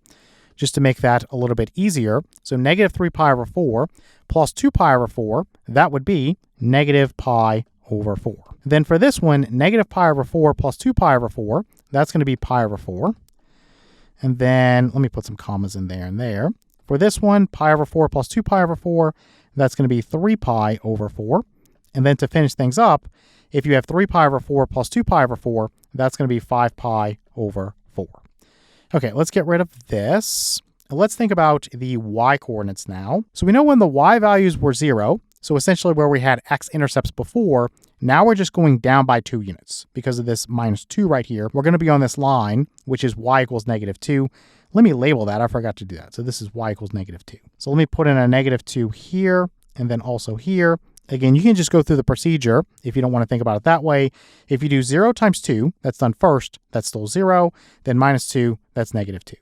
Speaker 1: just to make that a little bit easier. So negative 3 pi over 4 plus 2 pi over 4, that would be negative pi over 4. Then for this one, negative pi over 4 plus 2 pi over 4, that's going to be pi over 4. And then let me put some commas in there and there. For this one, pi over 4 plus 2 pi over 4, that's going to be 3 pi over 4. And then to finish things up, if you have 3 pi over 4 plus 2 pi over 4, that's going to be 5 pi over 4. Okay, let's get rid of this. Let's think about the y coordinates now. So we know when the y values were 0, So essentially where we had x-intercepts before, now we're just going down by 2 units because of this -2 right here. We're going to be on this line, which is y equals -2. Let me label that. I forgot to do that. So this is y equals -2. So let me put in a -2 here and then also here. Again, you can just go through the procedure if you don't want to think about it that way. If you do 0 times 2, that's done first, that's still 0. Then -2, that's -2.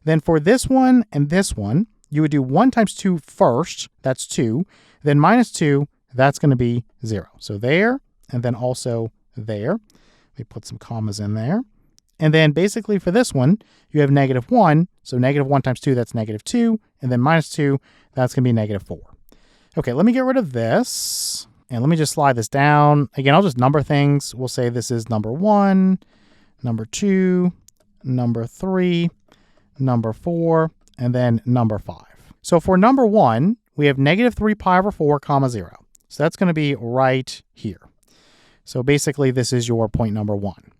Speaker 1: Then for this one and this one, you would do 1 times 2 first, that's 2. Then -2, that's going to be 0. So there, and then also there. Let me put some commas in there. And then basically for this one, you have -1. So -1 times 2, that's -2. And then -2, that's going to be -4. Okay, let me get rid of this. And let me just slide this down. Again, I'll just number things. We'll say this is number 1, number 2, number 3, number 4, and then number 5. So for number 1, we have -3 pi over 4, comma 0. So that's going to be right here. So basically, this is your point number 1.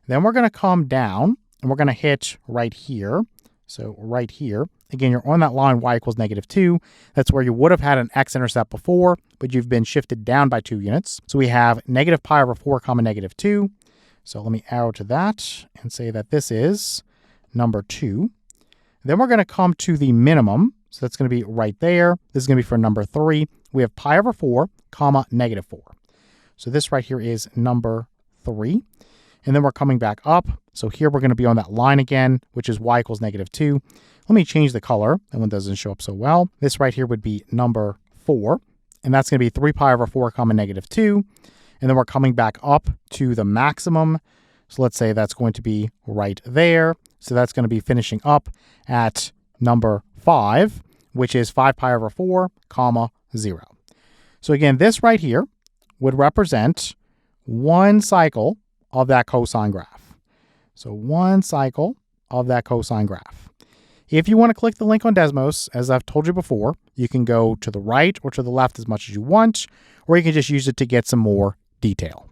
Speaker 1: Then we're going to come down, and we're going to hit right here. So right here. Again, you're on that line y equals -2. That's where you would have had an x-intercept before, but you've been shifted down by 2 units. So we have -pi over 4, comma -2. So let me arrow to that and say that this is number 2. Then we're going to come to the minimum. So that's going to be right there. This is going to be for number 3. We have pi over 4, comma -4. So this right here is number 3. And then we're coming back up. So here we're going to be on that line again, which is y equals -2. Let me change the color. That one doesn't show up so well. This right here would be number 4. And that's going to be 3 pi over 4, comma -2. And then we're coming back up to the maximum. So let's say that's going to be right there. So that's going to be finishing up at number 5, which is 5 pi over 4, comma 0. So again, this right here would represent one cycle of that cosine graph. So one cycle of that cosine graph. If you want to click the link on Desmos, as I've told you before, you can go to the right or to the left as much as you want, or you can just use it to get some more detail.